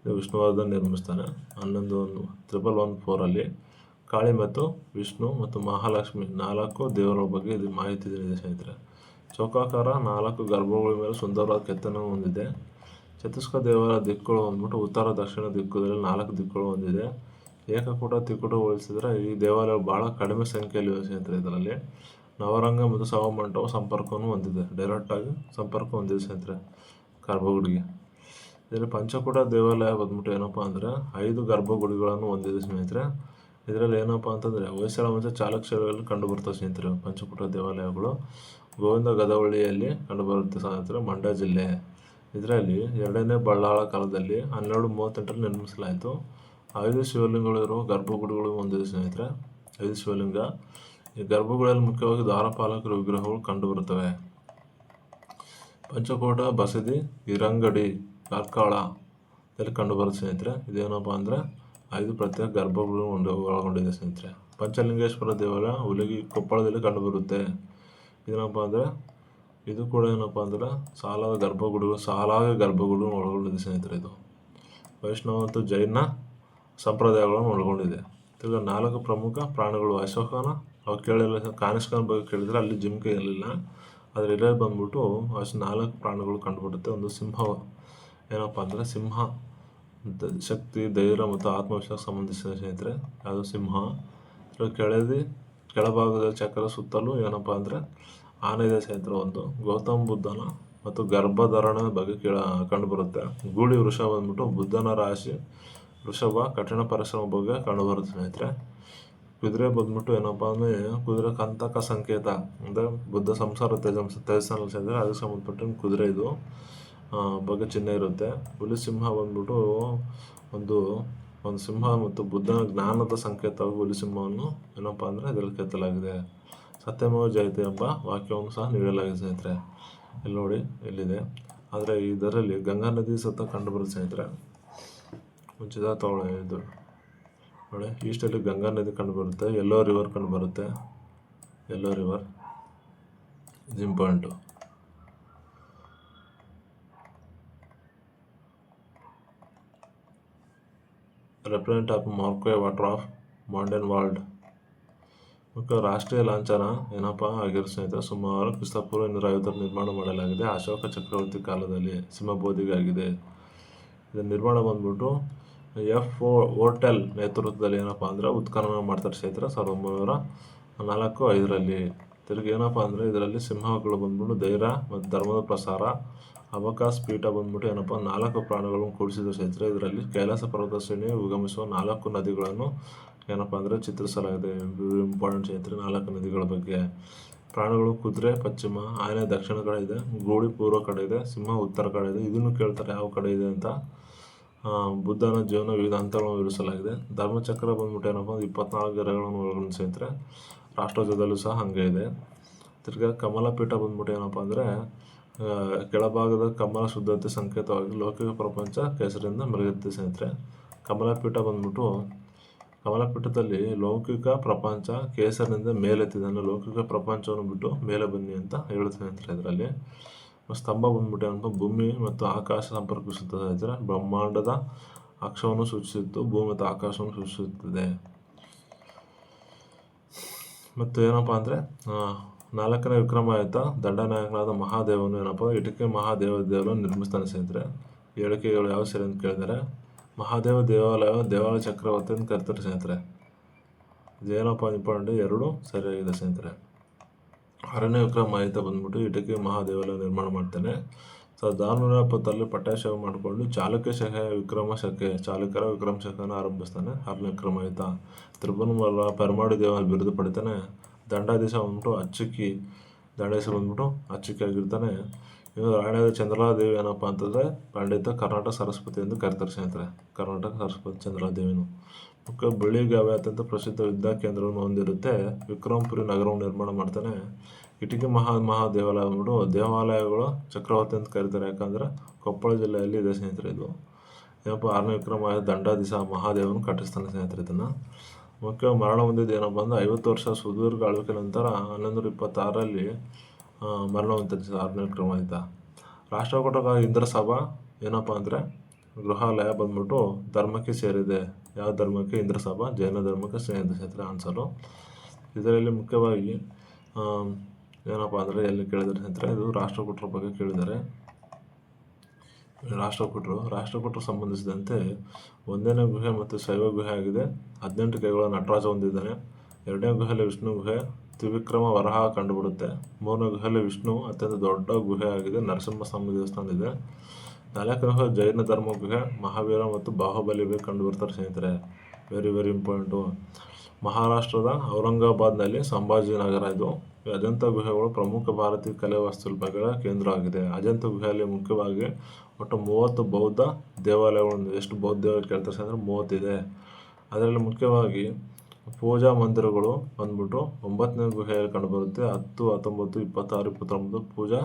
ಇದು ವಿಷ್ಣುವರ್ಧನ್ ನಿರ್ಮಿಸ್ತಾನೆ 1114 ಕಾಳಿ ಮತ್ತು ವಿಷ್ಣು ಮತ್ತು ಮಹಾಲಕ್ಷ್ಮಿ 4 ದೇವರ ಬಗ್ಗೆ ಇದು ಮಾಹಿತಿ ಇದೆ ಸ್ನೇಹಿತರೆ. ಚೌಕಾಕಾರ 4 ಗರ್ಭಗುಡಿ ಮೇಲೆ ಸುಂದರವಾದ ಕೆತ್ತನೆ ಹೊಂದಿದೆ. ಛತ್ತೀಸ್ಗಢ ದೇವಾಲಯ ದಿಕ್ಕುಗಳು ಬಂದ್ಬಿಟ್ಟು ಉತ್ತರ ದಕ್ಷಿಣ ದಿಕ್ಕುಗಳಲ್ಲಿ 4 ದಿಕ್ಕುಗಳು ಹೊಂದಿದೆ. ಏಕಕೂಟ ತ್ರಿಕೂಟ ಹೋಲಿಸಿದರೆ ಈ ದೇವಾಲಯ ಬಹಳ ಕಡಿಮೆ ಸಂಖ್ಯೆಯಲ್ಲಿದೆ ಸ್ನೇಹಿತರೆ. ಇದರಲ್ಲಿ ನವರಂಗ ಮತ್ತು ಸಭಾಮಂಟಪ ಸಂಪರ್ಕವನ್ನು ಹೊಂದಿದೆ, ಡೈರೆಕ್ಟಾಗಿ ಸಂಪರ್ಕ ಹೊಂದಿದೆ ಸ್ನೇಹಿತರೆ ಗರ್ಭಗುಡಿಗೆ. ಇದರಲ್ಲಿ ಪಂಚಕೂಟ ದೇವಾಲಯ ಬಂದ್ಬಿಟ್ಟು ಏನಪ್ಪ ಅಂದರೆ 5 ಗರ್ಭಗುಡಿಗಳನ್ನು ಹೊಂದಿದೆ ಸ್ನೇಹಿತರೆ. ಇದರಲ್ಲಿ ಏನಪ್ಪ ಅಂತಂದರೆ ಹೊಯ್ಸಳ ಮತ್ತು ಚಾಲುಕ್ಯರಲ್ಲಿ ಕಂಡುಬರ್ತವೆ ಸ್ನೇಹಿತರೆ. ಪಂಚಕೂಟ ದೇವಾಲಯಗಳು ಗೋವಿಂದ ಗದವಳ್ಳಿಯಲ್ಲಿ ಕಂಡುಬರುತ್ತೆ ಸ್ನೇಹಿತರೆ, ಮಂಡ್ಯ ಜಿಲ್ಲೆ. ಇದರಲ್ಲಿ 2ನೇ ಬಳ್ಳಾಳ ಕಾಲದಲ್ಲಿ 1238ರಲ್ಲಿ ನಿರ್ಮಿಸಲಾಯಿತು. 5 ಶಿವಲಿಂಗಗಳಿರುವ ಗರ್ಭಗುಡಿಗಳು ಹೊಂದಿದೆ ಸ್ನೇಹಿತರೆ. 5 ಶಿವಲಿಂಗ. ಈ ಗರ್ಭಗುಡಿಯಲ್ಲಿ ಮುಖ್ಯವಾಗಿ ದ್ವಾರಪಾಲಕರ ವಿಗ್ರಹಗಳು ಕಂಡುಬರುತ್ತವೆ. ಪಂಚಕೋಟ ಬಸದಿ ಇರಂಗಡಿ ಕಾರ್ಕಳ ಇಲ್ಲಿ ಕಂಡುಬರುತ್ತೆ ಸ್ನೇಹಿತರೆ. ಇದೇನಪ್ಪ ಅಂದರೆ 5 ಪ್ರತ್ಯೇಕ ಗರ್ಭಗುಡಿಗಳು ಒಳಗೊಂಡಿದೆ ಸ್ನೇಹಿತರೆ. ಪಂಚಲಿಂಗೇಶ್ವರ ದೇವಾಲಯ ಹುಲಿಗಿ ಕೊಪ್ಪಳದಲ್ಲಿ ಕಂಡುಬರುತ್ತೆ. ಇದೇನಪ್ಪ ಅಂದರೆ ಇದು ಕೂಡ ಏನಪ್ಪ ಅಂದರೆ ಸಾಲಾಗಿ ಗರ್ಭಗುಡಿಗಳು ಒಳಗೊಂಡಿದೆ ಸ್ನೇಹಿತರೆ. ಇದು ವೈಷ್ಣವ ಮತ್ತು ಜೈನ ಸಂಪ್ರದಾಯಗಳನ್ನು ಒಳಗೊಂಡಿದೆ. ತಿರ್ಗಿ 4 ಪ್ರಮುಖ ಪ್ರಾಣಿಗಳು ಅಶೋಕನ ಅವು ಕೇಳಿಲ್ಲ, ಕಾನಿಷ್ಕನ ಬಗ್ಗೆ ಕೇಳಿದರೆ ಅಲ್ಲಿ ಜಿಂಕೆ ಇರಲಿಲ್ಲ, ಆದರೆ ಇಲ್ಲೇ ಬಂದ್ಬಿಟ್ಟು ಅಷ್ಟು 4 ಪ್ರಾಣಿಗಳು ಕಂಡುಬರುತ್ತೆ. ಒಂದು ಸಿಂಹ ಏನಪ್ಪ ಅಂದರೆ ಸಿಂಹ ಶಕ್ತಿ, ಧೈರ್ಯ ಮತ್ತು ಆತ್ಮವಿಶ್ವಾಸ ಸಂಬಂಧಿಸಿದ ಸ್ನೇಹಿತರೆ, ಅದು ಸಿಂಹ. ಕೆಳಭಾಗದ ಚಕ್ರ ಸುತ್ತಲೂ ಏನಪ್ಪ ಅಂದರೆ ಆನೆ ಇದೆ ಸ್ನೇಹಿತರೆ. ಒಂದು ಗೌತಮ ಬುದ್ಧನ ಮತ್ತು ಗರ್ಭಧಾರಣೆ ಬಗ್ಗೆ ಕಂಡುಬರುತ್ತೆ. ಗೂಳಿ ವೃಷಭ ಬಂದ್ಬಿಟ್ಟು ಬುದ್ಧನ ರಾಶಿ ವೃಷಭ ಕಠಿಣ ಪರಿಶ್ರಮ ಬಗ್ಗೆ ಕಂಡುಬರುತ್ತೆ ಸ್ನೇಹಿತರೆ. ಕುದುರೆ ಬಂದ್ಬಿಟ್ಟು ಏನಪ್ಪ ಅಂದರೆ ಕುದುರೆ ಕಂತಕ ಸಂಕೇತ ಅಂದರೆ ಬುದ್ಧ ಸಂಸಾರ ತ್ಯಜಿಸ್ತಾನಲ್ಲ ಸ್ನೇಹಿತರೆ, ಅದಕ್ಕೆ ಸಂಬಂಧಪಟ್ಟ ಕುದುರೆ ಇದು ಬಗ್ಗೆ ಚಿಹ್ನೆ ಇರುತ್ತೆ. ಹುಲಿ ಸಿಂಹ ಬಂದ್ಬಿಟ್ಟು ಒಂದು ಸಿಂಹ ಮತ್ತು ಬುದ್ಧನ ಜ್ಞಾನದ ಸಂಕೇತವಾಗಿ ಹುಲಿ ಸಿಂಹವನ್ನು ಏನಪ್ಪ ಅಂದರೆ ಇದರಲ್ಲಿ ಕೆತ್ತಲಾಗಿದೆ. ಸತ್ಯಮೇವ ಜಯತೆ ಎಂಬ ವಾಕ್ಯವನ್ನು ಸಹ ನೀಡಲಾಗಿದೆ ಸ್ನೇಹಿತರೆ. ಇಲ್ಲಿ ನೋಡಿ ಇಲ್ಲಿದೆ. ಆದರೆ ಇದರಲ್ಲಿ ಗಂಗಾ ನದಿ ಸುತ್ತ ಕಂಡುಬರುತ್ತೆ ಸ್ನೇಹಿತರೆ. ಮುಂಚಿತ ಇದು ನೋಡಿ, ಈಸ್ಟಲ್ಲಿ ಗಂಗಾ ನದಿ ಕಂಡುಬರುತ್ತೆ, ಯೆಲ್ಲೋ ರಿವರ್ ಕಂಡುಬರುತ್ತೆ. ಯೆಲ್ಲೋ ರಿವರ್ ಇದು ಇಂಪಾರ್ಟೆಂಟು. ರೆಪ್ರೆಸೆಂಟ್ ಆಫ್ ಮಾರ್ಕ್ವೆ ವಾಟರ್ ಆಫ್ ಮಾಂಡೇನ್ ವರ್ಲ್ಡ್ ಮುಖ್ಯ ರಾಷ್ಟ್ರೀಯ ಲಾಂಛನ ಏನಪ್ಪ ಆಗಿರೋ ಸ್ನೇಹಿತರೆ. ಸುಮಾರು ಕ್ರಿಸ್ತಪೂರ್ವ 250 ನಿರ್ಮಾಣ ಮಾಡಲಾಗಿದೆ. ಅಶೋಕ ಚಕ್ರವರ್ತಿ ಕಾಲದಲ್ಲಿ ಸಿಂಹಬೋಧಿಗಾಗಿದೆ. ಇದರ ನಿರ್ಮಾಣ ಬಂದ್ಬಿಟ್ಟು ಹೋಟೆಲ್ ನೇತೃತ್ವದಲ್ಲಿ ಏನಪ್ಪ ಅಂದರೆ ಉತ್ಖನನ ಮಾಡ್ತಾರೆ ಸ್ನೇಹಿತರೆ 1904-5ರಲ್ಲಿ. ತಿರುಗಿ ಏನಪ್ಪ ಅಂದರೆ ಇದರಲ್ಲಿ ಸಿಂಹಗಳು ಬಂದ್ಬಿಟ್ಟು ಧೈರ್ಯ ಮತ್ತು ಧರ್ಮದ ಪ್ರಸಾರ. ಅಬಕಾಸ್ ಪೀಠ ಬಂದ್ಬಿಟ್ಟು ಏನಪ್ಪ 4 ಪ್ರಾಣಿಗಳನ್ನು ಕೂಡಿಸಿದ ಸ್ನೇಹಿತರೆ. ಇದರಲ್ಲಿ ಕೈಲಾಸ ಪರ್ವತ ಶ್ರೇಣಿ ಉಗಮಿಸುವ 4 ನದಿಗಳನ್ನು ಏನಪ್ಪ ಅಂದರೆ ಚಿತ್ರಿಸಲಾಗಿದೆ. ಇಂಪಾರ್ಟೆಂಟ್ ಸ್ನೇಹಿತರೆ 4 ನದಿಗಳ ಬಗ್ಗೆ. ಪ್ರಾಣಿಗಳು ಕುದುರೆ ಪಶ್ಚಿಮ, ಆನೆ ದಕ್ಷಿಣ ಕಡೆ ಇದೆ, ಗೂಳಿ ಪೂರ್ವ ಕಡೆ ಇದೆ, ಸಿಂಹ ಉತ್ತರ ಕಡೆ ಇದೆ. ಇದನ್ನು ಕೇಳ್ತಾರೆ ಯಾವ ಕಡೆ ಇದೆ ಅಂತ. ಬುದ್ಧನ ಜೀವನ ವಿವಿಧ ಹಂತಗಳನ್ನು ವಿವರಿಸಲಾಗಿದೆ. ಧರ್ಮಚಕ್ರ ಬಂದ್ಬಿಟ್ಟು ಏನಪ್ಪ 24 ಗೆರೆಗಳನ್ನು ಒಳಗೊಂಡು ಸ್ನೇಹಿತರೆ. ರಾಷ್ಟ್ರಧ್ವಜದಲ್ಲೂ ಸಹ ಹಂಗೆ ಇದೆ. ತಿರ್ಗಿ ಕಮಲಪೀಠ ಬಂದ್ಬಿಟ್ಟು ಏನಪ್ಪ ಅಂದರೆ ಕೆಳಭಾಗದ ಕಮಲ ಶುದ್ಧತೆ ಸಂಕೇತವಾಗಿ ಲೌಕಿಕ ಪ್ರಪಂಚ ಕೇಸರಿಯಿಂದ ಮೆರೆಯುತ್ತೆ ಸ್ನೇಹಿತರೆ. ಕಮಲಪೀಠದಲ್ಲಿ ಲೌಕಿಕ ಪ್ರಪಂಚ ಕೇಸರಿನಿಂದ ಮೇಲೆತ್ತಿದೆ, ಅಂದರೆ ಲೌಕಿಕ ಪ್ರಪಂಚವನ್ನು ಬಿಟ್ಟು ಮೇಲೆ ಬನ್ನಿ ಅಂತ ಹೇಳುತ್ತೆ ಸ್ನೇಹಿತರೆ. ಇದರಲ್ಲಿ ಸ್ತಂಭ ಬಂದ್ಬಿಟ್ಟು ಏನಪ್ಪ ಭೂಮಿ ಮತ್ತು ಆಕಾಶ ಸಂಪರ್ಕಿಸುತ್ತದೆ ಸ್ನೇಹಿತರೆ. ಬ್ರಹ್ಮಾಂಡದ ಅಕ್ಷವನ್ನು ಸೂಚಿಸಿದ್ದು ಭೂಮಿ ಮತ್ತು ಆಕಾಶವನ್ನು ಸೂಚಿಸುತ್ತದೆ. ಮತ್ತು ಏನಪ್ಪ ಅಂದರೆ 4ನೇ ವಿಕ್ರಮಾದಿತ್ಯ ದಂಡನಾಯಕನಾದ ಮಹಾದೇವನು ಏನಪ್ಪ ಇಟಕಿ ಮಹಾದೇವ ನಿರ್ಮಿಸ್ತಾನೆ ಸ್ನೇಹಿತರೆ. ಹೇಳಿಕೆಗಳು ಯಾವ ಸರಿ ಅಂತ ಕೇಳಿದರೆ ಮಹಾದೇವ ದೇವಾಲಯ ಚಕ್ರವರ್ತಿ ಅಂತ ಕರಿತಾರೆ ಸ್ನೇಹಿತರೆ. ಇದೇನಪ್ಪ ಇಂಪಾರ್ಟೆಂಟ್, ಎರಡು ಸರಿಯಾಗಿದೆ ಸ್ನೇಹಿತರೆ. 6ನೇ ವಿಕ್ರಮ ಆದಿತ್ಯ ಬಂದ್ಬಿಟ್ಟು ಇಟಕಿ ಮಹಾದೇವಾಲಯ ನಿರ್ಮಾಣ ಮಾಡ್ತಾನೆ. 1670 ಪಟ್ಟಾಭಿಷೇಕ ಮಾಡಿಕೊಂಡು ಚಾಲುಕ್ಯರ ವಿಕ್ರಮ ಶಕೆಯನ್ನು ಆರಂಭಿಸ್ತಾನೆ. 6ನೇ ವಿಕ್ರಮಾದಿತ್ಯ ತಿರುಪನಮಲ್ಲ ಪರಮಾಡಿ ದೇವಾಲಯ ಬಿರುದು ಪಡಿತಾನೆ. ದಂಡಾಧೀಶ ಬಂದ್ಬಿಟ್ಟು ಅಚ್ಚುಕಿ ಆಗಿರ್ತಾನೆ. ಇನ್ನು ರಾಣಿಯಾದ ಚಂದ್ರಲಾದೇವಿ ಏನಪ್ಪ ಅಂತಂದರೆ ಪಂಡಿತ ಕರ್ನಾಟಕ ಸರಸ್ವತಿ ಎಂದು ಕರೀತಾರೆ ಸ್ನೇಹಿತರೆ. ಕರ್ನಾಟಕ ಸರಸ್ವತಿ ಚಂದ್ರಲಾದೇವಿನು ಮುಖ್ಯ ಬೆಳಿಗಾವೆ ಅತ್ಯಂತ ಪ್ರಸಿದ್ಧ ವಿದ್ಯಾ ಕೇಂದ್ರವನ್ನು ಹೊಂದಿರುತ್ತೆ. ವಿಕ್ರಮಪುರಿ ನಗರವನ್ನು ನಿರ್ಮಾಣ ಮಾಡ್ತಾನೆ. ಇಟಕಿ ದೇವಾಲಯ ಬಂದ್ಬಿಟ್ಟು ದೇವಾಲಯಗಳು ಚಕ್ರವರ್ತಿ ಅಂತ ಕರೀತಾರೆ. ಯಾಕಂದರೆ ಕೊಪ್ಪಳ ಜಿಲ್ಲೆಯಲ್ಲಿ ಇದೆ ಸ್ನೇಹಿತರೆ. ಇದು ಏನಪ್ಪ 6ನೇ ವಿಕ್ರಮ ದಂಡಾಧೀಶ ಮಹಾದೇವನು ಕಟ್ಟಿಸ್ತಾನೆ ಸ್ನೇಹಿತರೆ. ಇದನ್ನು ಮುಖ್ಯ ಮರಣ ಹೊಂದಿದ್ದು ಏನಪ್ಪ ಅಂದರೆ 50 ವರ್ಷ ಸುದೀರ್ಘ ಆಳ್ವಿಕೆ ನಂತರ 1126ರಲ್ಲಿ ಮರಣ ಹೊಂದಿದೆ 6ನೇ ವಿಕ್ರಮಾದಿತ್ಯ. ರಾಷ್ಟ್ರಕೂಟರ ಇಂದ್ರಸಭಾ ಏನಪ್ಪ ಅಂದರೆ ಗೃಹಾಲಯ ಬಂದ್ಬಿಟ್ಟು ಧರ್ಮಕ್ಕೆ ಸೇರಿದೆ. ಯಾವ ಧರ್ಮಕ್ಕೆ? ಇಂದ್ರಸಭಾ ಜೈನ ಧರ್ಮಕ್ಕೆ ಸೇರಿದೆ ಸ್ನೇಹಿತರೆ ಆನ್ಸರು. ಇದರಲ್ಲಿ ಮುಖ್ಯವಾಗಿ ಏನಪ್ಪ ಅಂದರೆ ಎಲ್ಲಿ ಕೇಳಿದರೆ ಸ್ನೇಹಿತರೆ, ಇದು ರಾಷ್ಟ್ರಕೂಟರ ಬಗ್ಗೆ ಕೇಳಿದ್ದಾರೆ. ರಾಷ್ಟ್ರಕೂಟರು ಸಂಬಂಧಿಸಿದಂತೆ 1ನೇ ಗುಹೆ ಮತ್ತು ಶೈವ ಗುಹೆ ಆಗಿದೆ. 18 ಕೈಗಳ ನಟರಾಜ ಹೊಂದಿದ್ದಾನೆ. 2ನೇ ಗುಹೆಯಲ್ಲಿ ವಿಷ್ಣು ಗುಹೆ ತ್ರಿವಿಕ್ರಮ ವರಹ ಕಂಡುಬಿಡುತ್ತೆ. 3ನೇ ಗುಹೆಯಲ್ಲಿ ವಿಷ್ಣು ಅತ್ಯಂತ ದೊಡ್ಡ ಗುಹೆ ಆಗಿದೆ. ನರಸಿಂಹಸ್ವಾಮಿ ದೇವಸ್ಥಾನ ಇದೆ. 4ನೇ ಗುಹೆ ಜೈನ ಧರ್ಮ ಗುಹೆ ಮಹಾವೀರ ಮತ್ತು ಬಾಹುಬಲಿ ಕಂಡುಬರ್ತಾರೆ ಸ್ನೇಹಿತರೆ. Very very important. ಮಹಾರಾಷ್ಟ್ರದ ಔರಂಗಾಬಾದ್ನಲ್ಲಿ ಸಂಭಾಜಿನಗರ ಇದು. ಅಜಂತ ಗುಹೆಗಳು ಪ್ರಮುಖ ಭಾರತೀಯ ಕಲೆ ವಾಸ್ತುಶಿಲ್ಪಗಳ ಕೇಂದ್ರ ಆಗಿದೆ. ಅಜಂತ ಗುಹೆಯಲ್ಲಿ ಮುಖ್ಯವಾಗಿ ಒಟ್ಟು 30 ಬೌದ್ಧ ದೇವಾಲಯಗಳು. ಎಷ್ಟು ಬೌದ್ಧ ದೇವಾಲಯ ಕೇಳ್ತಾರೆ ಅಂದರೆ 30 ಇದೆ. ಅದರಲ್ಲಿ ಮುಖ್ಯವಾಗಿ ಪೂಜಾ ಮಂದಿರಗಳು ಬಂದ್ಬಿಟ್ಟು 9ನೇ ಗುಹೆಯಲ್ಲಿ ಕಂಡುಬರುತ್ತೆ. 10, 19, 26, 29 ಪೂಜಾ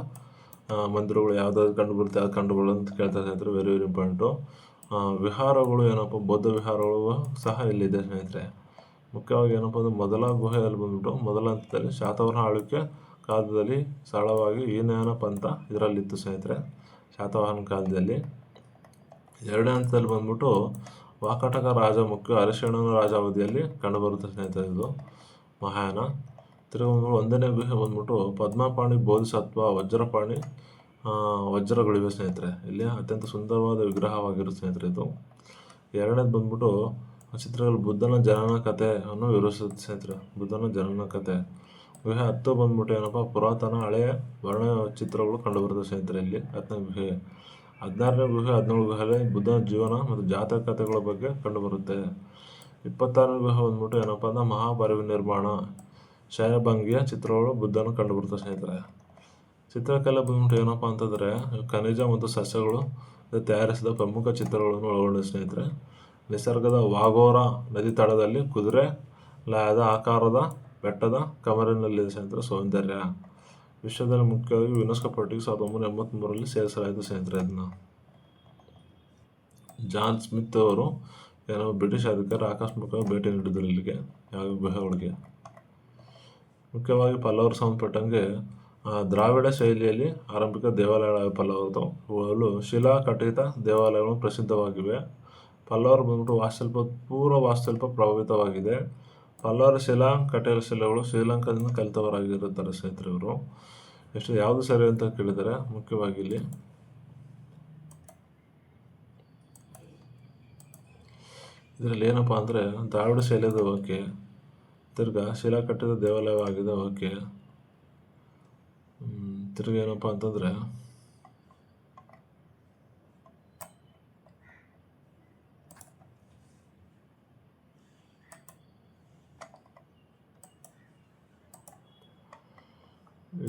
ಮಂದಿರಗಳು ಯಾವುದಾದ್ರು ಕಂಡುಬರುತ್ತೆ, ಅದು ಕಂಡುಬರಲ್ಲ ಅಂತ ಕೇಳ್ತಾ ಸ್ನೇಹಿತರೆ. Very very important. ವಿಹಾರಗಳು ಏನಪ್ಪ, ಬೌದ್ಧ ವಿಹಾರಗಳು ಸಹ ಇಲ್ಲಿದೆ ಸ್ನೇಹಿತರೆ. ಮುಖ್ಯವಾಗಿ ಏನಪ್ಪ ಅಂದರೆ ಮೊದಲ ಗುಹೆಯಲ್ಲಿ ಬಂದ್ಬಿಟ್ಟು ಮೊದಲ ಹಂತದಲ್ಲಿ ಶಾತವಾಹನ ಆಳ್ವಿಕೆ ಕಾಲದಲ್ಲಿ ಸರಳವಾಗಿ ಹೀನಯಾನ ಪಂಥ ಇದರಲ್ಲಿತ್ತು ಸ್ನೇಹಿತರೆ. ಶಾತವಾಹನ ಕಾಲದಲ್ಲಿ 2ನೇ ಹಂತದಲ್ಲಿ ಬಂದ್ಬಿಟ್ಟು ವಾಕಾಟಕ ರಾಜ ಮುಖ್ಯ ಅರಿಶಿಣನ ರಾಜ ಅವಧಿಯಲ್ಲಿ ಕಂಡುಬರುತ್ತೆ ಸ್ನೇಹಿತರೆ. ಇದು ಮಹಾಯಾನ. ತಿರುಗಿ 1ನೇ ಗುಹೆ ಬಂದ್ಬಿಟ್ಟು ಪದ್ಮಪಾಣಿ ಬೋಧಿಸತ್ವ ವಜ್ರಗಳಿವೆ ಸ್ನೇಹಿತರೆ. ಇಲ್ಲಿ ಅತ್ಯಂತ ಸುಂದರವಾದ ವಿಗ್ರಹವಾಗಿರುತ್ತೆ ಸ್ನೇಹಿತರೆ ಇದು. 2ನೇದು ಬಂದ್ಬಿಟ್ಟು ಚಿತ್ರಗಳು ಬುದ್ಧನ ಜನನ ಕಥೆಯನ್ನು ವಿವರಿಸುತ್ತೆ ಸ್ನೇಹಿತರೆ. ಬುದ್ಧನ ಜನನ ಕಥೆ. ಗುಹೆ 10 ಬಂದ್ಬಿಟ್ಟು ಏನಪ್ಪ ಪುರಾತನ ಹಳೆಯ ವರ್ಣ ಚಿತ್ರಗಳು ಕಂಡುಬರುತ್ತೆ ಸ್ನೇಹಿತರೆ ಇಲ್ಲಿ 10ನೇ ಗುಹೆ. 16ನೇ ಗುಹೆ 17 ಗುಹೆಯಲ್ಲಿ ಬುದ್ಧನ ಜೀವನ ಮತ್ತು ಜಾತಕ ಕಥೆಗಳ ಬಗ್ಗೆ ಕಂಡುಬರುತ್ತೆ. 26ನೇ ಗುಹೆ ಬಂದ್ಬಿಟ್ಟು ಏನಪ್ಪ ಅಂದ್ರೆ ಮಹಾಪರಿನಿರ್ವಾಣ ಶಯಭಂಗಿಯ ಚಿತ್ರಗಳು ಬುದ್ಧನ ಕಂಡುಬರುತ್ತೆ ಸ್ನೇಹಿತರೆ. ಚಿತ್ರಕಲೆ ಬಂದ್ಬಿಟ್ಟು ಏನಪ್ಪ ಅಂತಂದರೆ ಖನಿಜ ಮತ್ತು ಸಸ್ಯಗಳು ತಯಾರಿಸಿದ ಪ್ರಮುಖ ಚಿತ್ರಗಳನ್ನು ಒಳಗೊಂಡ ಸ್ನೇಹಿತರೆ. ನಿಸರ್ಗದ ವಾಘೋರ ನದಿ ತಡದಲ್ಲಿ ಕುದುರೆ ಲಾಯದ ಆಕಾರದ ಬೆಟ್ಟದ ಕಮರಿನಲ್ಲಿದೆ ಸ್ನೇಹಿತರೆ ಸೌಂದರ್ಯ. ವಿಶ್ವದಲ್ಲಿ ಮುಖ್ಯವಾಗಿ ಯುನೆಸ್ಕೋ ಪಟ್ಟಿಗೆ 1983ರಲ್ಲಿ ಸೇರಿಸಲಾಯಿತು ಸ್ನೇಹಿತರೆ. ಇದನ್ನು ಜಾನ್ ಸ್ಮಿತ್ ಅವರು ಬ್ರಿಟಿಷ್ ಅಧಿಕಾರಿ ಆಕಸ್ಮಿಕವಾಗಿ ಭೇಟಿ ನೀಡಿದ್ರು ಇಲ್ಲಿಗೆ, ಯಾವ ಗುಹೆಗಳಿಗೆ. ಮುಖ್ಯವಾಗಿ ಪಲ್ಲವರು ಸಂಬಂಧಪಟ್ಟಂಗೆ ದ್ರಾವಿಡ ಶೈಲಿಯಲ್ಲಿ ಆರಂಭಿಕ ದೇವಾಲಯಗಳ ಪಲ್ಲವರದು. ಇವುಗಳು ಶಿಲಾ ಕಟಿತ ದೇವಾಲಯಗಳು ಪ್ರಸಿದ್ಧವಾಗಿವೆ. ಪಲ್ಲವರು ಬಂದ್ಬಿಟ್ಟು ಪೂರ್ವ ವಾಸ್ತುಶಿಲ್ಪ ಪ್ರಭಾವಿತವಾಗಿದೆ. ಪಲ್ಲವರ ಶಿಲಾ ಕಟೀಲ ಶಿಲೆಗಳು ಶ್ರೀಲಂಕಾದಿಂದ ಕಲಿತವರಾಗಿರುತ್ತಾರೆ ಸ್ನೇಹಿತರೆ ಇವರು. ಯಾವುದು ಸರಿ ಅಂತ ಕೇಳಿದರೆ ಮುಖ್ಯವಾಗಿ ಇಲ್ಲಿ ಇದರಲ್ಲಿ ಏನಪ್ಪ ಅಂದರೆ ದ್ರಾವಿಡ ಶೈಲಿಯದು ಓಕೆ, ತಿರ್ಗಾ ಶಿಲಾ ಕಟ್ಟಿದ ದೇವಾಲಯವಾಗಿದೆ ಓಕೆ, ತಿರ್ಗಿ ಏನಪ್ಪ ಅಂತಂದರೆ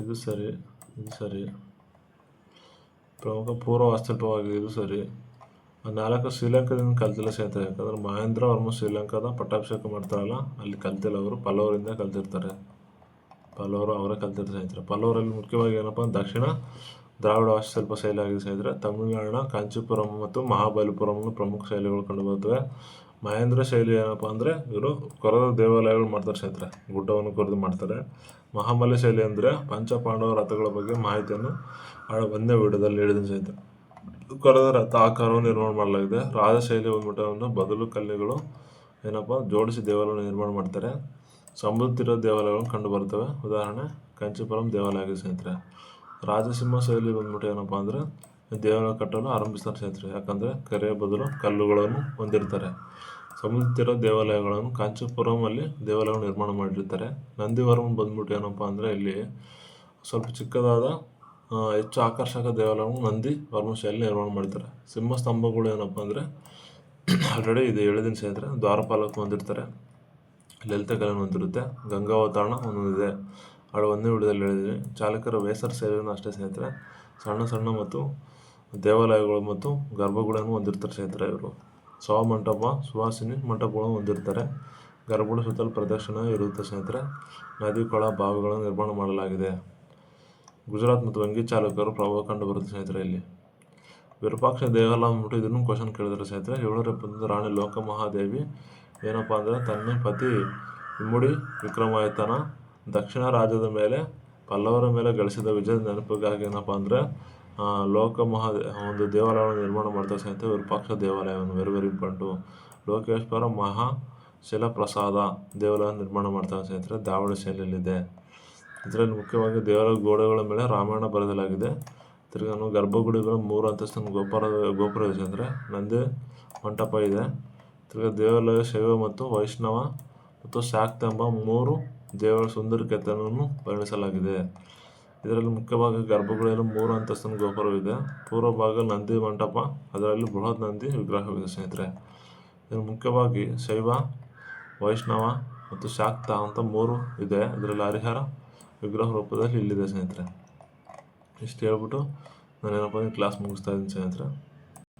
ಇದು ಸರಿ ಪ್ರಮುಖ ಪೂರ್ವ ವಾಸ್ತುಶಿಲ್ಪವಾಗಿದೆ, ಇದು ಸರಿ. 4 ಶ್ರೀಲಂಕಾದಿಂದ ಕಲ್ತಿಲ್ಲ ಸ್ನೇಹಿತರೆ. ಯಾಕಂದ್ರೆ ಮಹೇಂದ್ರ ವರ್ಮ ಶ್ರೀಲಂಕಾದ ಪಟ್ಟಾಭಿಷೇಕ ಮಾಡ್ತಾರಲ್ಲ ಅಲ್ಲಿ ಕಲ್ತಿಲ್ಲ ಅವರು, ಪಲ್ಲವರಿಂದ ಕಲ್ತಿರ್ತಾರೆ. ಪಲ್ಲವರು ಅವರೇ ಕಲ್ತಿರ್ತಾರೆ ಸ್ನೇಹಿತರೆ. ಪಲ್ಲವರಲ್ಲಿ ಮುಖ್ಯವಾಗಿ ಏನಪ್ಪ ದಕ್ಷಿಣ ದ್ರಾವಿಡ ವಾಸ್ತುಶಿಲ್ಪ ಶೈಲಿ ಆಗಿದೆ ಸ್ನೇಹಿತರೆ. ತಮಿಳುನಾಡಿನ ಕಾಂಚೀಪುರಂ ಮತ್ತು ಮಹಾಬಲಿಪುರಂನ ಪ್ರಮುಖ ಶೈಲಿಗಳು ಕಂಡುಬರುತ್ತವೆ. ಮಹೇಂದ್ರ ಶೈಲಿ ಏನಪ್ಪ ಅಂದರೆ ಇವರು ಕೊರೆದ ದೇವಾಲಯಗಳು ಮಾಡ್ತಾರೆ ಸ್ನೇಹಿತರೆ, ಗುಡ್ಡವನ್ನು ಕೊರೆದು ಮಾಡ್ತಾರೆ. ಮಹಾಬಲಿ ಶೈಲಿ ಅಂದರೆ ಪಂಚಪಾಂಡವ ರಥಗಳ ಬಗ್ಗೆ ಮಾಹಿತಿಯನ್ನು ಒಂದೇ ವಿಡಿಯೋದಲ್ಲಿ ಹೇಳಿದ ಸ್ನೇಹಿತರೆ. ಕೊರೆದ ರಥ ಆಕಾರವನ್ನು ನಿರ್ಮಾಣ ಮಾಡಲಾಗಿದೆ. ರಾಜ ಶೈಲಿ ಬಂದ್ಬಿಟ್ಟು ಬದಲು ಕಲ್ಲುಗಳು ಏನಪ್ಪ ಜೋಡಿಸಿ ದೇವಾಲಯವನ್ನು ನಿರ್ಮಾಣ ಮಾಡ್ತಾರೆ. ಸಮುದ್ರ ತೀರದ ದೇವಾಲಯಗಳನ್ನು ಕಂಡು ಬರ್ತವೆ. ಉದಾಹರಣೆ ಕಾಂಚೀಪುರಂ ದೇವಾಲಯ ಆಗಿದೆ ಸ್ನೇಹಿತರೆ. ರಾಜಸಿಂಹ ಶೈಲಿ ಬಂದ್ಬಿಟ್ಟು ಏನಪ್ಪ ಅಂದರೆ ದೇವಾಲಯ ಕಟ್ಟಲು ಆರಂಭಿಸ್ತಾರೆ ಸ್ನೇಹಿತರೆ. ಯಾಕಂದರೆ ಕೆರೆಯ ಬದಲು ಕಲ್ಲುಗಳನ್ನು ಹೊಂದಿರ್ತಾರೆ. ಸಮುದ್ರ ತೀರ ದೇವಾಲಯಗಳನ್ನು ಕಾಂಚೀಪುರಮಲ್ಲಿ ದೇವಾಲಯಗಳನ್ನು ನಿರ್ಮಾಣ ಮಾಡಿರ್ತಾರೆ. ನಂದಿವರಂ ಬಂದ್ಬಿಟ್ಟು ಏನಪ್ಪ ಅಂದರೆ ಇಲ್ಲಿ ಸ್ವಲ್ಪ ಚಿಕ್ಕದಾದ ಹೆಚ್ಚು ಆಕರ್ಷಕ ದೇವಾಲಯವನ್ನು ನಂದಿವರ್ಮ ಶೈಲಿ ನಿರ್ಮಾಣ ಮಾಡ್ತಾರೆ. ಸಿಂಹಸ್ತಂಭಗಳು ಏನಪ್ಪ ಅಂದರೆ ಆಲ್ರೆಡಿ ಇದು ಹೇಳಿದ್ದೀನಿ ಸ್ನೇಹಿತರೆ. ದ್ವಾರಪಾಲಕ ಹೊಂದಿರ್ತಾರೆ, ಲಲಿತಕಲೆಯನ್ನು ಹೊಂದಿರುತ್ತೆ, ಗಂಗಾವತರಣ ಒಂದೊಂದಿದೆ. ಅವಳು ಒಂದೇ ವಿಡಿಯೋದಲ್ಲಿ ಹೇಳಿದ್ದೀನಿ. ಚಾಲಕರ ವೇಸರ ಸೇವೆಯನ್ನು ಅಷ್ಟೇ ಸ್ನೇಹಿತರೆ. ಸಣ್ಣ ಸಣ್ಣ ಮತ್ತು ದೇವಾಲಯಗಳು ಮತ್ತು ಗರ್ಭಗುಡಿಯನ್ನು ಹೊಂದಿರ್ತಾರೆ ಸ್ನೇಹಿತರೆ. ಇವರು ಮಂಟಪ, ಸುವಾಸಿನಿ ಮಂಟಪಗಳನ್ನು ಹೊಂದಿರ್ತಾರೆ. ಗರ್ಭಗುಡಿ ಸುತ್ತಲೂ ಪ್ರದಕ್ಷಿಣೆ ಇರುತ್ತೆ ಸ್ನೇಹಿತರೆ. ನದಿ, ಕೊಳ, ಬಾವಿಗಳನ್ನು ನಿರ್ಮಾಣ ಮಾಡಲಾಗಿದೆ. ಗುಜರಾತ್ ಮತ್ತು ವಂಗಿ ಚಾಲುಕ್ಯರು ಪ್ರಭಾವ ಕಂಡು ಬರುತ್ತೆ ಸ್ನೇಹಿತರೆ. ಇಲ್ಲಿ ವಿರೂಪಾಕ್ಷ ದೇವಾಲಯ ಅಂದ್ಬಿಟ್ಟು ಇದನ್ನು ಕ್ವಶನ್ ಕೇಳಿದ್ರೆ ಸ್ನೇಹಿತರೆ. 771 ರಾಣಿ ಲೋಕಮಹಾದೇವಿ ಏನಪ್ಪ ಅಂದರೆ ತನ್ನ ಪತಿ ಇಮ್ಮಡಿ ವಿಕ್ರಮಾದಿತ್ಯನ ದಕ್ಷಿಣ ರಾಜ್ಯದ ಮೇಲೆ ಪಲ್ಲವರ ಮೇಲೆ ಗಳಿಸಿದ ವಿಜಯದ ನೆನಪಿಗಾಗಿ ಏನಪ್ಪ ಅಂದರೆ ಒಂದು ದೇವಾಲಯವನ್ನು ನಿರ್ಮಾಣ ಮಾಡ್ತಾರೆ ಸ್ನೇಹಿತರೆ. ವಿರೂಪಾಕ್ಷ ದೇವಾಲಯವನ್ನು ವೆರಿ ವೆರಿ ಇಂಪಾರ್ಟೆಂಟು. ಲೋಕೇಶ್ವರ ಮಹಾಶಿಲಪ್ರಸಾದ ದೇವಾಲಯ ನಿರ್ಮಾಣ ಮಾಡ್ತಾರೆ ಸ್ನೇಹಿತರೆ. ದಾವಣ ಶೈಲಿಯಲ್ಲಿದೆ. ಇದರಲ್ಲಿ ಮುಖ್ಯವಾಗಿ ದೇವಾಲಯ ಗೋಡೆಗಳ ಮೇಲೆ ರಾಮಾಯಣ ಬರೆಯಲಾಗಿದೆ. ತಿರ್ಗಾನು ಗರ್ಭಗುಡಿಗಳ 3 ಅಂತಸ್ತಿನ ಗೋಪುರ ಇದೆ ಸ್ನೇಹಿತರೆ. ನಂದಿ ಮಂಟಪ ಇದೆ. ತಿರ್ಗಾ ದೇವಾಲಯ ಶೈವ ಮತ್ತು ವೈಷ್ಣವ ಮತ್ತು ಶಾಕ್ತ ಎಂಬ 3 ದೇವಾಲಯ ಸುಂದರಿಕೆಯನ್ನು ವರ್ಣಿಸಲಾಗಿದೆ. ಇದರಲ್ಲಿ ಮುಖ್ಯವಾಗಿ ಗರ್ಭಗುಡಿಯಲ್ಲಿ 3 ಅಂತಸ್ತಿನ ಗೋಪುರವಿದೆ. ಪೂರ್ವ ಭಾಗ ನಂದಿ ಮಂಟಪ, ಅದರಲ್ಲಿ ಬೃಹತ್ ನಂದಿ ವಿಗ್ರಹವಿದೆ ಸ್ನೇಹಿತರೆ. ಇದರಲ್ಲಿ ಮುಖ್ಯವಾಗಿ ಶೈವ, ವೈಷ್ಣವ ಮತ್ತು ಶಾಕ್ತ ಅಂತ 3 ಇದೆ. ಇದರಲ್ಲಿ ಹರಿಹರ ವಿಗ್ರಹ ರೂಪದಲ್ಲಿ ಇಲ್ಲಿದೆ ಸ್ನೇಹಿತರೆ. ಇಷ್ಟು ಹೇಳ್ಬಿಟ್ಟು ನಾನೇನಪ್ಪ ಕ್ಲಾಸ್ ಮುಗಿಸ್ತಾ ಇದ್ದೀನಿ ಸ್ನೇಹಿತರೆ.